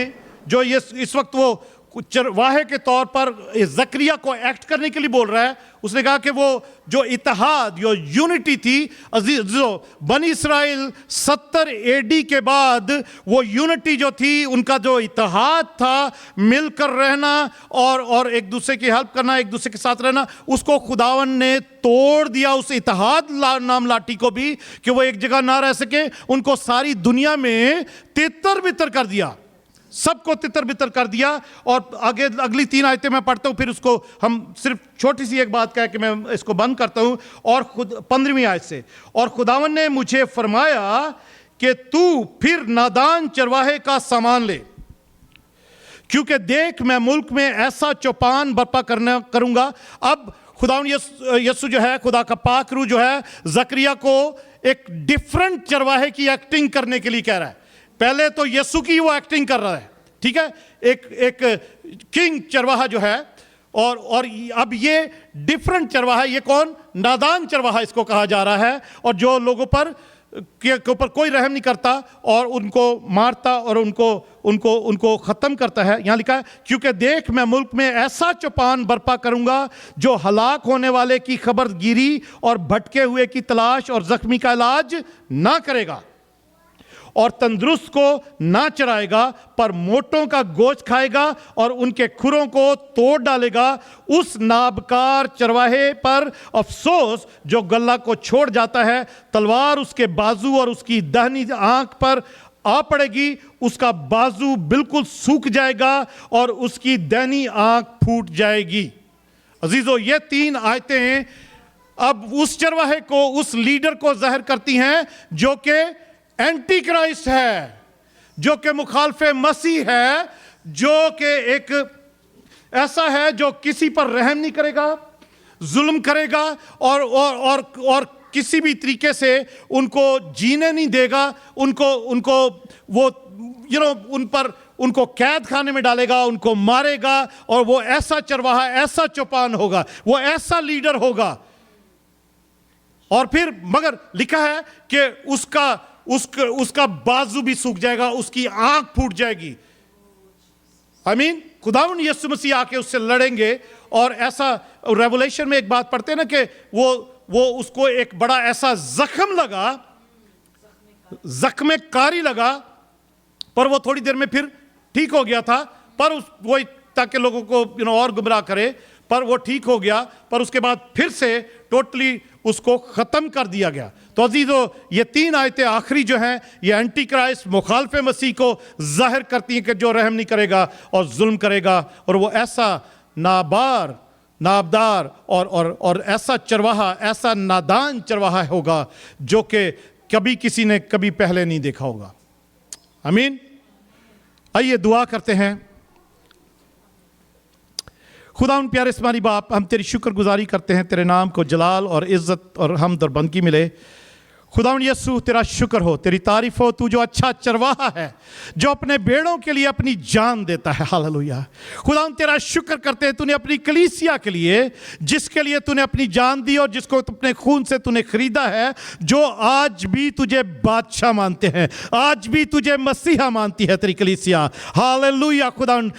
जो इस वक्त वो चरवाहे के तौर पर जकरिया को एक्ट करने के लिए बोल रहा है, उसने कहा कि वो जो इत्तेहाद, जो यूनिटी थी, जो बनी इस्राएल 70 एडी के बाद वो यूनिटी जो थी, उनका जो इत्तेहाद था, मिलकर रहना और एक दूसरे की हेल्प करना, एक दूसरे के साथ रहना, उसको खुदावन ने तोड़ दिया। उस इत्तेहाद नाम लाठी को भी, कि वो एक जगह ना रह सके, उनको सारी दुनिया में तितर बितर कर दिया, सबको तितर बितर कर दिया। और आगे अगली 3 आयतें मैं पढ़ता हूं, फिर उसको हम सिर्फ छोटी सी एक बात कह के मैं इसको बंद करता हूं। और खुद 15वीं आयत से, और खुदावन ने मुझे फरमाया कि तू फिर नादान चरवाहे का सामान ले, क्योंकि देख मैं मुल्क में ऐसा चौपान बर्पा करूंगा। अब खुदावन यीशु जो है, खुदा का पाक रूह जो है, जकरिया को एक डिफरेंट चरवाहे की एक्टिंग करने के लिए कह रहा है। पहले तो यीशु की वो एक्टिंग कर रहा है, ठीक है, एक किंग चरवाहा जो है, और अब ये डिफरेंट चरवाहा। ये कौन? नादान चरवाहा इसको कहा जा रहा है, और जो लोगों पर के ऊपर कोई रहम नहीं करता और उनको मारता और उनको खत्म करता है। यहां लिखा है, क्योंकि देख मैं मुल्क में ऐसा चौपान बर्पा करूंगा जो हलाक होने वाले की खबरगिरी और भटके हुए की तलाश और जख्मी का इलाज ना करेगा, और तंदुरुस्त को ना चराएगा, पर मोटों का गोश्त खाएगा और उनके खुरों को तोड़ डालेगा। उस नाबकार चरवाहे पर अफसोस जो गल्ला को छोड़ जाता है। तलवार उसके बाजू और उसकी दाहिनी आंख पर आ पड़ेगी, उसका बाजू बिल्कुल सूख जाएगा और उसकी दाहिनी आंख फूट जाएगी। अजीजों, ये 3 आयतें अब उस चरवाहे को, उस लीडर को जाहिर करती हैं जो कि एंटी क्राइस्ट है, जो कि मुखालफे मसीह है, जो कि एक ऐसा है जो किसी पर रहम नहीं करेगा, जुल्म करेगा और किसी भी तरीके से उनको जीने नहीं देगा, उनको वो उनको कैद खाने में डालेगा, उनको मारेगा। और वो ऐसा चरवाहा, ऐसा चौपान होगा, वो ऐसा लीडर होगा। और फिर मगर लिखा है कि उसका बाजू भी सूख जाएगा, उसकी आंख फूट जाएगी। खुदावंद यीशु मसीह आके उससे लड़ेंगे। और ऐसा रेवलेशन में एक बात पढ़ते हैं ना कि वो उसको एक बड़ा ऐसा जख्म लगा, जख्म कारी लगा, पर वो थोड़ी देर में फिर ठीक हो गया था, पर वो ताकि लोगों को और गुमराह करे, पर वो ठीक हो गया, पर उसके बाद फिर से टोटली उसको खत्म कर दिया गया। तो अजीजों, ये 3 आयतें आखिरी जो हैं, ये एंटी क्राइस्ट, मुखालफे मसीह को जाहिर करती हैं कि जो रहम नहीं करेगा और जुल्म करेगा, और वो ऐसा नाबार, नाबदार और ऐसा चरवाहा, ऐसा नादान चरवाहा होगा जो कि कभी किसी ने कभी पहले नहीं देखा होगा। आमीन। आइए दुआ करते हैं। खुदा उन प्यारे इस्मानी बाप, हम तेरी शुक्रगुजारी करते हैं, तेरे नाम को जलाल और इज़्ज़त और हमद और बंदगी मिले। खुदावंद यीशु तेरा शुक्र हो, तेरी तारीफ हो, तू जो अच्छा चरवाहा है जो अपने भेड़ों के लिए अपनी जान देता है। हालेलुया। खुदावंद तेरा शुक्र करते हैं, तूने अपनी कलीसिया के लिए, जिसके लिए तूने अपनी जान दी और जिसको अपने खून से तूने खरीदा है, जो आज भी तुझे बादशाह मानते हैं, आज भी तुझे मसीहा मानती है तेरी कलीसिया। हालेलुया। खुदावंद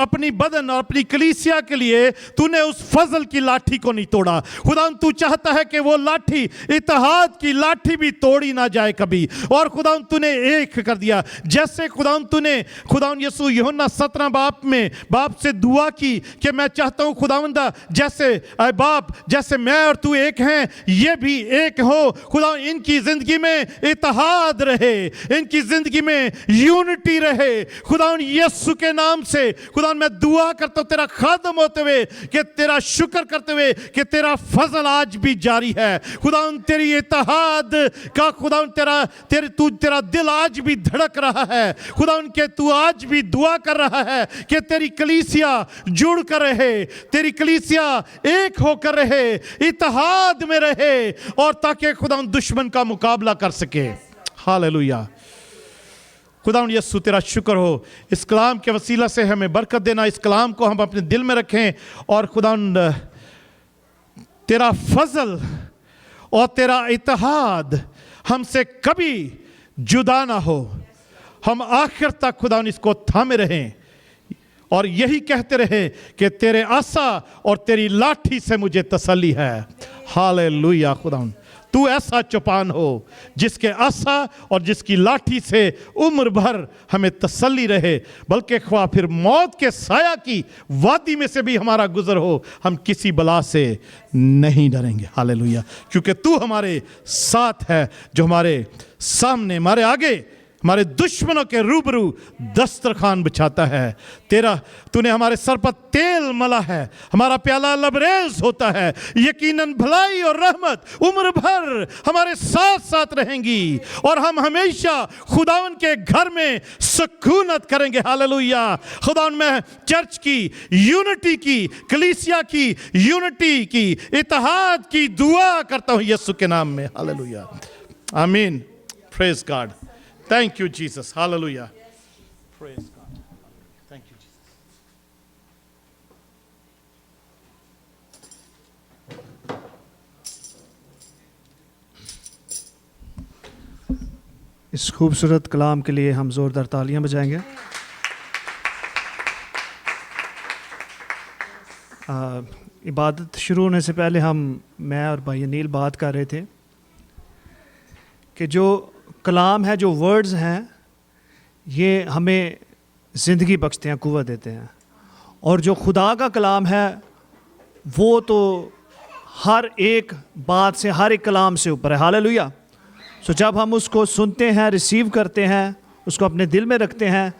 अपनी बदन और अपनी कलीसिया के लिए तूने उस फजल की लाठी को नहीं तोड़ा। खुदावंद तू चाहता है कि वो लाठी, इत्तेहाद की लाठी भी तोड़ी ना जाए कभी। और खुदावंद तूने एक कर दिया, जैसे खुदावंद तूने खुदावंद यीशु यूहन्ना 17 बाप में बाप से दुआ की कि मैं चाहता हूं खुदावंद जैसे बाप, जैसे मैं और तू एक हैं, ये भी एक हो। खुदावंद इनकी जिंदगी में इत्तेहाद रहे, इनकी जिंदगी में यूनिटी रहे। खुदावंद यीशु के नाम से खुदावंद मैं दुआ करता हूं तेरा खादम होते हुए, कि तेरा शुक्र करते हुए कि तेरा फजल आज भी जारी है। खुदावंद तेरी इत्तेहाद का खुदावंद तेरा दिल आज भी धड़क रहा है। खुदावंद के तू आज भी दुआ कर रहा है कि तेरी कलीसिया जुड़ कर रहे, तेरी कलीसिया एक होकर रहे, इत्तेहाद में रहे, और ताकि खुदावंद दुश्मन का मुकाबला कर सके। हालेलुया। खुदावंद यीशु तेरा शुक्र हो, इस कलाम के वसीला से हमें बरकत देना, इस कलाम को हम अपने दिल में रखें, और खुदावंद तेरा फजल और तेरा इत्तेहाद हमसे कभी जुदा ना हो। हम आखिर तक खुदावंद इसको थामे रहें और यही कहते रहे कि तेरे आसा और तेरी लाठी से मुझे तसल्ली है। हालेलुया। खुदावंद तू ऐसा चौपान हो जिसके आसा और जिसकी लाठी से उम्र भर हमें तसल्ली रहे, बल्कि ख्वाह फिर मौत के साया की वादी में से भी हमारा गुजर हो, हम किसी बला से नहीं डरेंगे। हालेलुया। क्योंकि तू हमारे साथ है, जो हमारे सामने, हमारे आगे, हमारे दुश्मनों के रूबरू दस्तरखान बिछाता है। तूने हमारे सर पर तेल मला है, हमारा प्याला लबरेज होता है। यकीनन भलाई और रहमत उम्र भर हमारे साथ साथ रहेंगी और हम हमेशा खुदावन के घर में सुकूनत करेंगे। हालेलुया। खुदावन में चर्च की यूनिटी की, कलीसिया की यूनिटी की, इत्तेहाद की दुआ करता हूं यीशु के नाम में। हालेलुया। आमीन। Praise God. Thank you, Jesus. Hallelujah. Praise God. Thank you, Jesus. इस खूबसूरत कलाम के लिए हम ज़ोरदार तालियां बजाएंगे। इबादत शुरू होने से पहले मैं और भाई अनिल बात कर रहे थे कि जो कलाम है, जो वर्ड्स हैं, ये हमें ज़िंदगी बख्शते हैं, क़ुव्वत देते हैं। और जो खुदा का कलाम है वो तो हर एक बात से, हर एक कलाम से ऊपर है। हालेलुया। सो जब हम उसको सुनते हैं, रिसीव करते हैं, उसको अपने दिल में रखते हैं,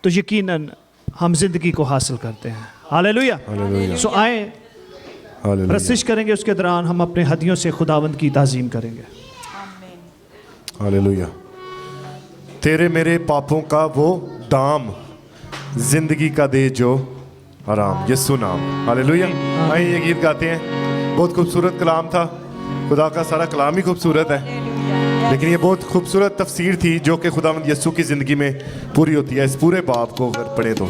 तो यकीनन हम ज़िंदगी को हासिल करते हैं। हालेलुया। सो आए प्रशिश करेंगे, उसके दौरान हम अपने हदियों से खुदावंद की ताज़ीम करेंगे। हालेलुया। तेरे मेरे पापों का वो दाम जिंदगी का दे जो आराम, यीशु नाम। हालेलुया। आइए ये गीत गाते हैं। बहुत खूबसूरत कलाम था, खुदा का सारा कलाम ही खूबसूरत है, लेकिन ये बहुत खूबसूरत तफसीर थी जो कि खुदावंद यीशु की ज़िंदगी में पूरी होती है। इस पूरे बाब को अगर पढ़े तो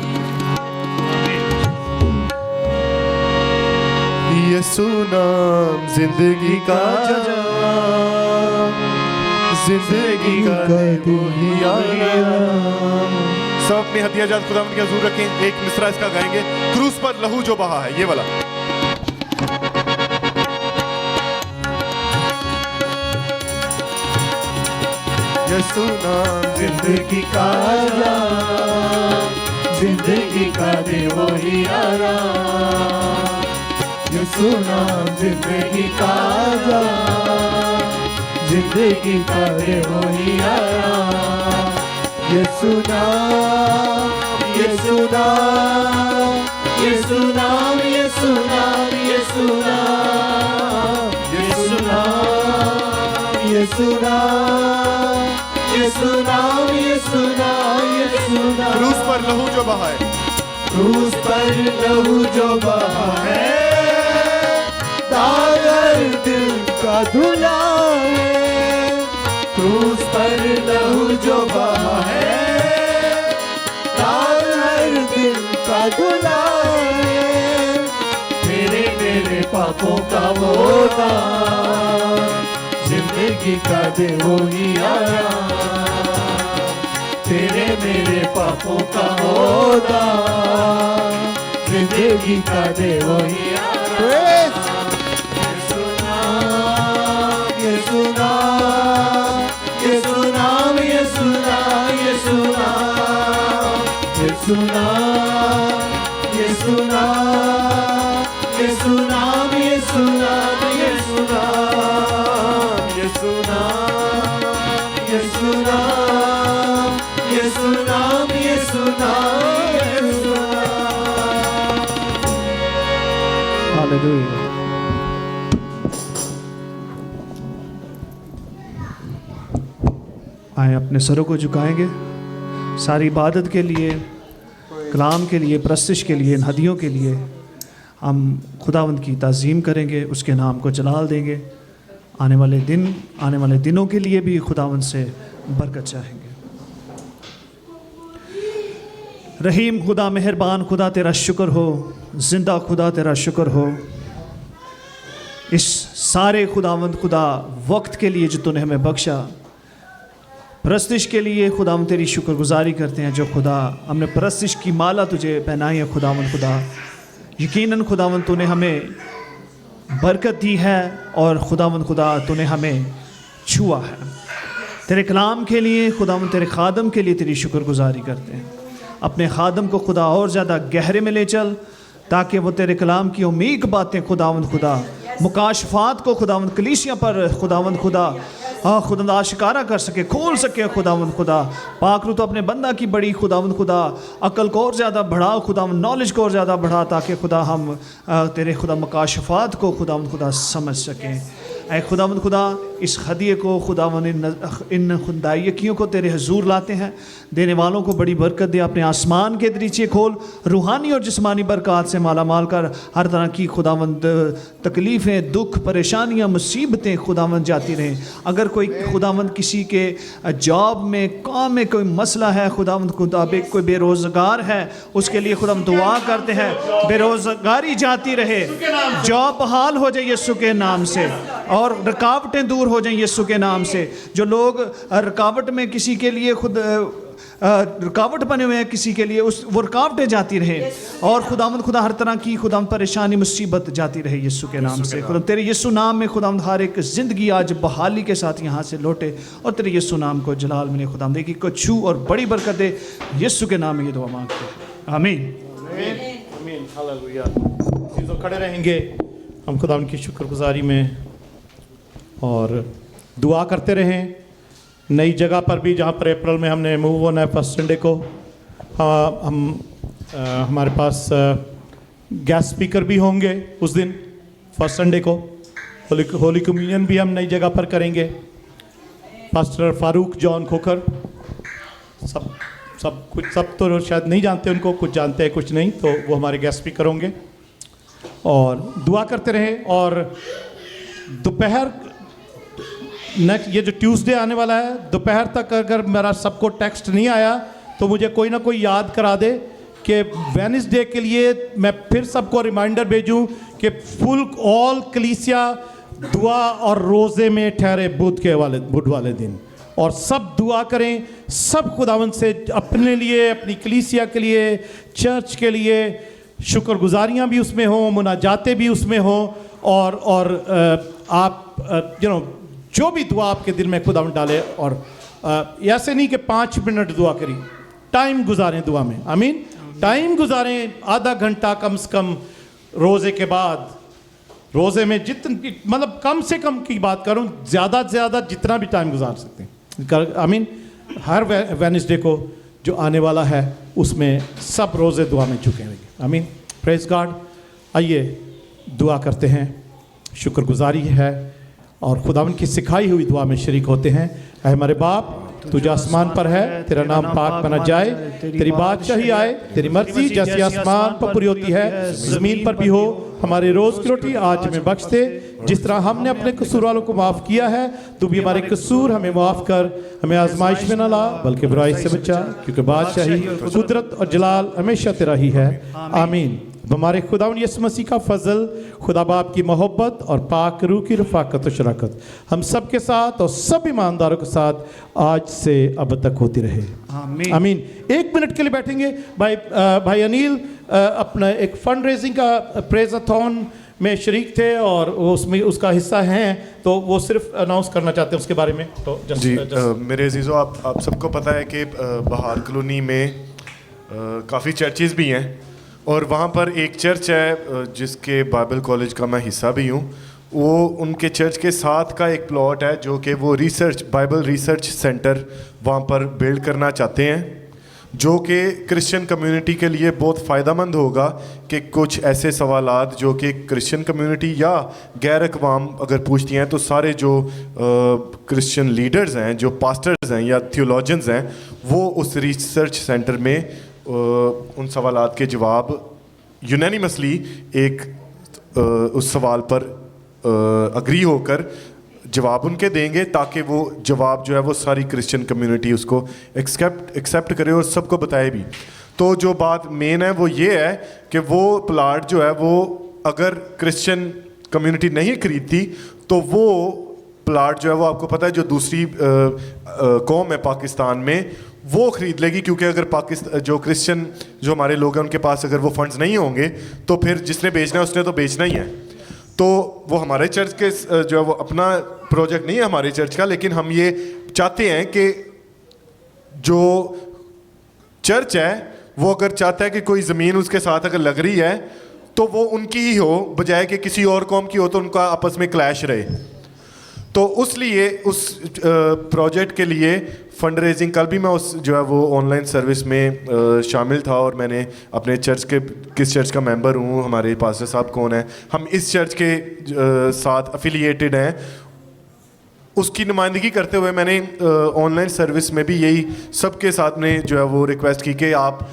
यीशु नाम जिंदगी का जिंदगी का सब अपनी हदिया जात खुदावंद के हुजूर रखें। एक मिसरा इसका गाएंगे, क्रूस पर लहू जो बहा है, ये वाला। यीशु नाम जिंदगी का जिंदगी का दे वही आराम। यीशु नाम जिंदगी का जिंदगी का दे वही आराम। यीशु नाम, यीशु नाम, यीशु नाम, यीशु नाम, यीशु नाम, यीशु नाम, यीशु नाम, यीशु नाम, यीशु नाम, यीशु नाम। क्रूस पर लहू जो बहा है, क्रूस पर लहू जो बहा है, दागर दिल का धुला है। क्रूस पर लहू जो बहा है, लाल हर दिल का धुला है। मेरे पापों का वो दाम, जिंदगी का दे वो ही आया। तेरे मेरे पापों का वो दाम, जिंदगी का दे वो ही आया। ये सुना, ये सुना, ये सुना, ये सुना, ये सुना, ये सुना, ये सुना, ये सुना, ये सुना, ये सुना, ये सुना, ये सुना, ये सुना, ये सुना। हालेलुया। आए अपने सरों को झुकाएंगे। सारी इबादत के लिए, कलाम के लिए, प्रस्तिश के लिए, इन हदियों के लिए हम खुदावंद की ताज़ीम करेंगे, उसके नाम को जलाल देंगे। आने वाले दिनों के लिए भी खुदावंद से बरकत चाहेंगे। रहीम खुदा, मेहरबान खुदा, तेरा शुक्र हो। जिंदा खुदा, तेरा शुक्र हो इस सारे खुदावंद खुदा वक्त के लिए जो तूने हमें बख्शा। प्रस्तिश के लिए खुदावंद तेरी शुक्रगुजारी करते हैं। जो खुदा हमने प्रस्तिश की माला तुझे पहनाई है खुदावंद खुदा, यकीनन खुदावंद तूने हमें बरकत दी है और खुदावंद खुदा तूने हमें छुआ है। तेरे कलाम के लिए खुदावंद, तेरे खादम के लिए तेरी शुक्रगुजारी करते हैं। अपने खादम को खुदा और ज़्यादा गहरे में ले चल, ताकि वो तेरे कलाम की उम्मीद बातें खुदावंद खुदा, मुकाशफात को खुदावंद कलीसिया पर खुदावंद खुदा खुदा आशिकारा कर सके, खोल सके खुदावंद खुदा। पाक रू तो अपने बंदा की बड़ी खुदावंद खुदा अकल को और ज़्यादा बढ़ाओ खुदावंद, नॉलेज को और ज़्यादा बढ़ा, ताकि खुदा हम तेरे खुदा मुकाशफात को खुदावंद खुदा समझ सकें। ऐ खुदावंद खुदा, इस हदिये को खुदावंद इन खुदाइयकियों को तेरे हजूर लाते हैं। देने वालों को बड़ी बरकत दे, अपने आसमान के दरीचे खोल, रूहानी और जिस्मानी बरकत से माला माल कर। हर तरह की खुदावंद तकलीफ़ें, दुख, परेशानियां, मुसीबतें खुदावंद जाती रहें। अगर कोई खुदावंद किसी के जॉब में, काम में कोई मसला है खुदावंद खुदा, कोई बेरोज़गार है, उसके लिए खुदावंद दुआ करते हैं बेरोज़गारी जाती रहे, जॉब बहाल हो जाए यीशु के नाम से, और रुकावटें दूर हो जाएं यीशु के नाम से। जो लोग रुकावट में किसी के लिए खुद रुकावट बने हुए हैं किसी के लिए, वो रुकावटें जाती रहे, और खुदावंद खुदा हर तरह की खुदावंद परेशानी मुसीबत जाती रहे यीशु के नाम से। खुदा तेरे यीशु नाम में खुदावंद हर एक ज़िंदगी आज बहाली के साथ यहाँ से लौटे, और तेरे यीशु नाम को जलाल मिले खुदावंद, एक को छू और बड़ी बरकत दे। यीशु के नाम में ये दुआ मांगते हैं, आमीन। आमीन, हालेलुया। तो खड़े रहेंगे हम खुदावंद की शुक्रगुजारी में और दुआ करते रहें। नई जगह पर भी, जहाँ पर अप्रैल में हमने मूव होना है फर्स्ट संडे को, हमारे पास गैस स्पीकर भी होंगे उस दिन फर्स्ट संडे को। होली कम्युनियन भी हम नई जगह पर करेंगे। पास्टर फारूक जॉन खोखर, सब तो शायद नहीं जानते उनको, कुछ जानते हैं कुछ नहीं, तो वो हमारे गेस्ट स्पीकर होंगे। और दुआ करते रहें। और दोपहर नेक्स्ट ये जो ट्यूसडे आने वाला है, दोपहर तक अगर मेरा सबको टेक्स्ट नहीं आया तो मुझे कोई ना कोई याद करा दे कि वेडनेसडे के लिए मैं फिर सबको रिमाइंडर भेजूं कि फुल ऑल कलीसिया दुआ और रोज़े में ठहरे बुध वाले दिन, और सब दुआ करें, सब खुदावंद से अपने लिए, अपनी कलीसिया के लिए, चर्च के लिए शुक्रगुजारियाँ भी उसमें हों, मुनाजातें भी उसमें हों, और आप जो भी दुआ आपके दिल में खुदावंद डाले। और ऐसे नहीं कि 5 मिनट दुआ करी, टाइम गुजारें दुआ में, आमीन। टाइम गुजारें, आधा घंटा कम से कम रोज़े के बाद। रोज़े में जितनी, मतलब कम से कम की बात करूं, ज़्यादा से ज़्यादा जितना भी टाइम गुजार सकते हैं, आमीन। हर वेडनेसडे को जो आने वाला है उसमें सब रोज़े दुआ में झुके रहेंगे, आमीन। Praise God. आइए दुआ करते हैं, शुक्रगुजारी है और खुदावंद की सिखाई हुई दुआ में शरीक होते हैं। ऐ हमारे बाप, तू जो आसमान पर है, तेरा नाम पाक बना जाए, तेरी बादशाही आए, तेरी मर्जी जैसी आसमान पर पूरी होती है ज़मीन पर भी हो। हमारे रोज की रोटी आज हमें बख्श दे, जिस तरह हमने अपने कसूर वालों को माफ किया है, तू भी हमारे कसूर हमें माफ कर, हमें आजमाइश में न ला बल्कि बुराई से बचा, क्योंकि बादशाही, कुदरत और जलाल हमेशा तेरा ही है। आमीन। हमारे खुदावंद यीशु मसीह का फजल, खुदा बाप की मोहब्बत और पाक रूह की रफ़ाकत और शराकत हम सब के साथ और सब ईमानदारों के साथ आज से अब तक होती रहे। आमीन। आमीन। 1 मिनट के लिए बैठेंगे। भाई अनिल अपना एक फंड रेजिंग का प्रेज़ाथॉन में शरीक थे और उसमें उसका हिस्सा हैं, तो वो सिर्फ अनाउंस करना चाहते हैं उसके बारे में। तो जी मेरे अजीज़ों, आप सबको पता है कि बहार कॉलोनी में काफ़ी चर्चेज़ भी हैं और वहाँ पर एक चर्च है जिसके बाइबल कॉलेज का मैं हिस्सा भी हूँ। वो उनके चर्च के साथ का एक प्लॉट है जो कि वो बाइबल रिसर्च सेंटर वहाँ पर बिल्ड करना चाहते हैं, जो कि क्रिश्चियन कम्युनिटी के लिए बहुत फ़ायदेमंद होगा कि कुछ ऐसे सवालात जो कि क्रिश्चियन कम्युनिटी या गैर अक़वाम अगर पूछती हैं, तो सारे जो क्रिश्चियन लीडर्स हैं, जो पास्टर्स हैं या थियोलॉजियंस हैं, वो उस रिसर्च सेंटर में उन सवालात के जवाब यूनानिमसली उस सवाल पर अग्री होकर जवाब उनके देंगे, ताकि वो जवाब जो है वो सारी क्रिश्चियन कम्युनिटी उसको एक्सेप्ट करे और सबको बताए भी। तो जो बात मेन है वो ये है कि वो प्लाट जो है वो अगर क्रिश्चियन कम्युनिटी नहीं खरीदती, तो वो प्लाट जो है वो आपको पता है जो दूसरी कौम है पाकिस्तान में, वो ख़रीद लेगी, क्योंकि अगर पाकिस्तान जो क्रिश्चियन जो हमारे लोग हैं उनके पास अगर वो फंड्स नहीं होंगे, तो फिर जिसने बेचना है उसने तो बेचना ही है। तो वो हमारे चर्च के जो है वो अपना प्रोजेक्ट नहीं है हमारे चर्च का, लेकिन हम ये चाहते हैं कि जो चर्च है वो अगर चाहता है कि कोई ज़मीन उसके साथ अगर लग रही है तो वो उनकी ही हो, बजाय कि किसी और कौम की हो तो उनका आपस में क्लैश रहे। तो उसलिए उस प्रोजेक्ट के लिए फ़ंड रेजिंग, कल भी मैं उस जो है वो ऑनलाइन सर्विस में शामिल था और मैंने अपने चर्च के किस चर्च का मेंबर हूँ, हमारे पास्टर साहब कौन है, हम इस चर्च के साथ अफिलिएटेड हैं, उसकी नुमाइंदगी करते हुए मैंने ऑनलाइन सर्विस में भी यही सबके साथ में जो है वो रिक्वेस्ट की कि आप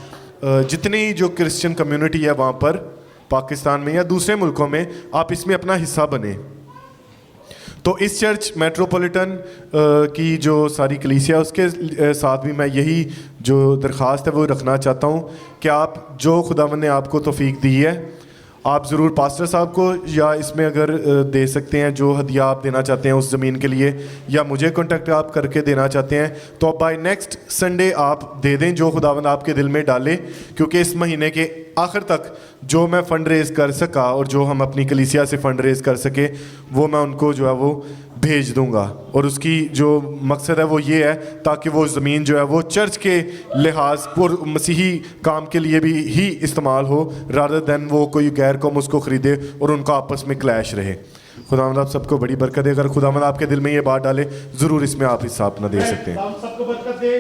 जितनी जो क्रिश्चियन कम्युनिटी है वहाँ पर पाकिस्तान में या दूसरे मुल्कों में, आप इसमें अपना हिस्सा बने। तो इस चर्च मेट्रोपॉलिटन की जो सारी कलीसिया उसके साथ भी मैं यही जो दरख्वास्त है वो रखना चाहता हूँ कि आप जो खुदावंद ने आपको तौफीक दी है, आप ज़रूर पास्टर साहब को या इसमें अगर दे सकते हैं, जो हदिया आप देना चाहते हैं उस ज़मीन के लिए, या मुझे कांटेक्ट आप करके देना चाहते हैं, तो बाय नेक्स्ट संडे आप दे दें जो खुदावंद आपके दिल में डाले, क्योंकि इस महीने के आखिर तक जो मैं फ़ंड रेज़ कर सका और जो हम अपनी कलीसिया से फ़ंड रेज़ कर सके वो मैं उनको जो है वो भेज दूंगा। और उसकी जो मकसद है वो ये है ताकि वो ज़मीन जो है वो चर्च के लिहाज और मसीही काम के लिए भी ही इस्तेमाल हो, रादर दैन वो कोई गैर कौम उसको ख़रीदे और उनका आपस में क्लैश रहे। खुदावंद आप सबको बड़ी बरकत दे। अगर खुदावंद आपके दिल में ये बात डाले, ज़रूर इसमें आप हिस्सा अपना दे सकते हैं। सबको बरकत दे।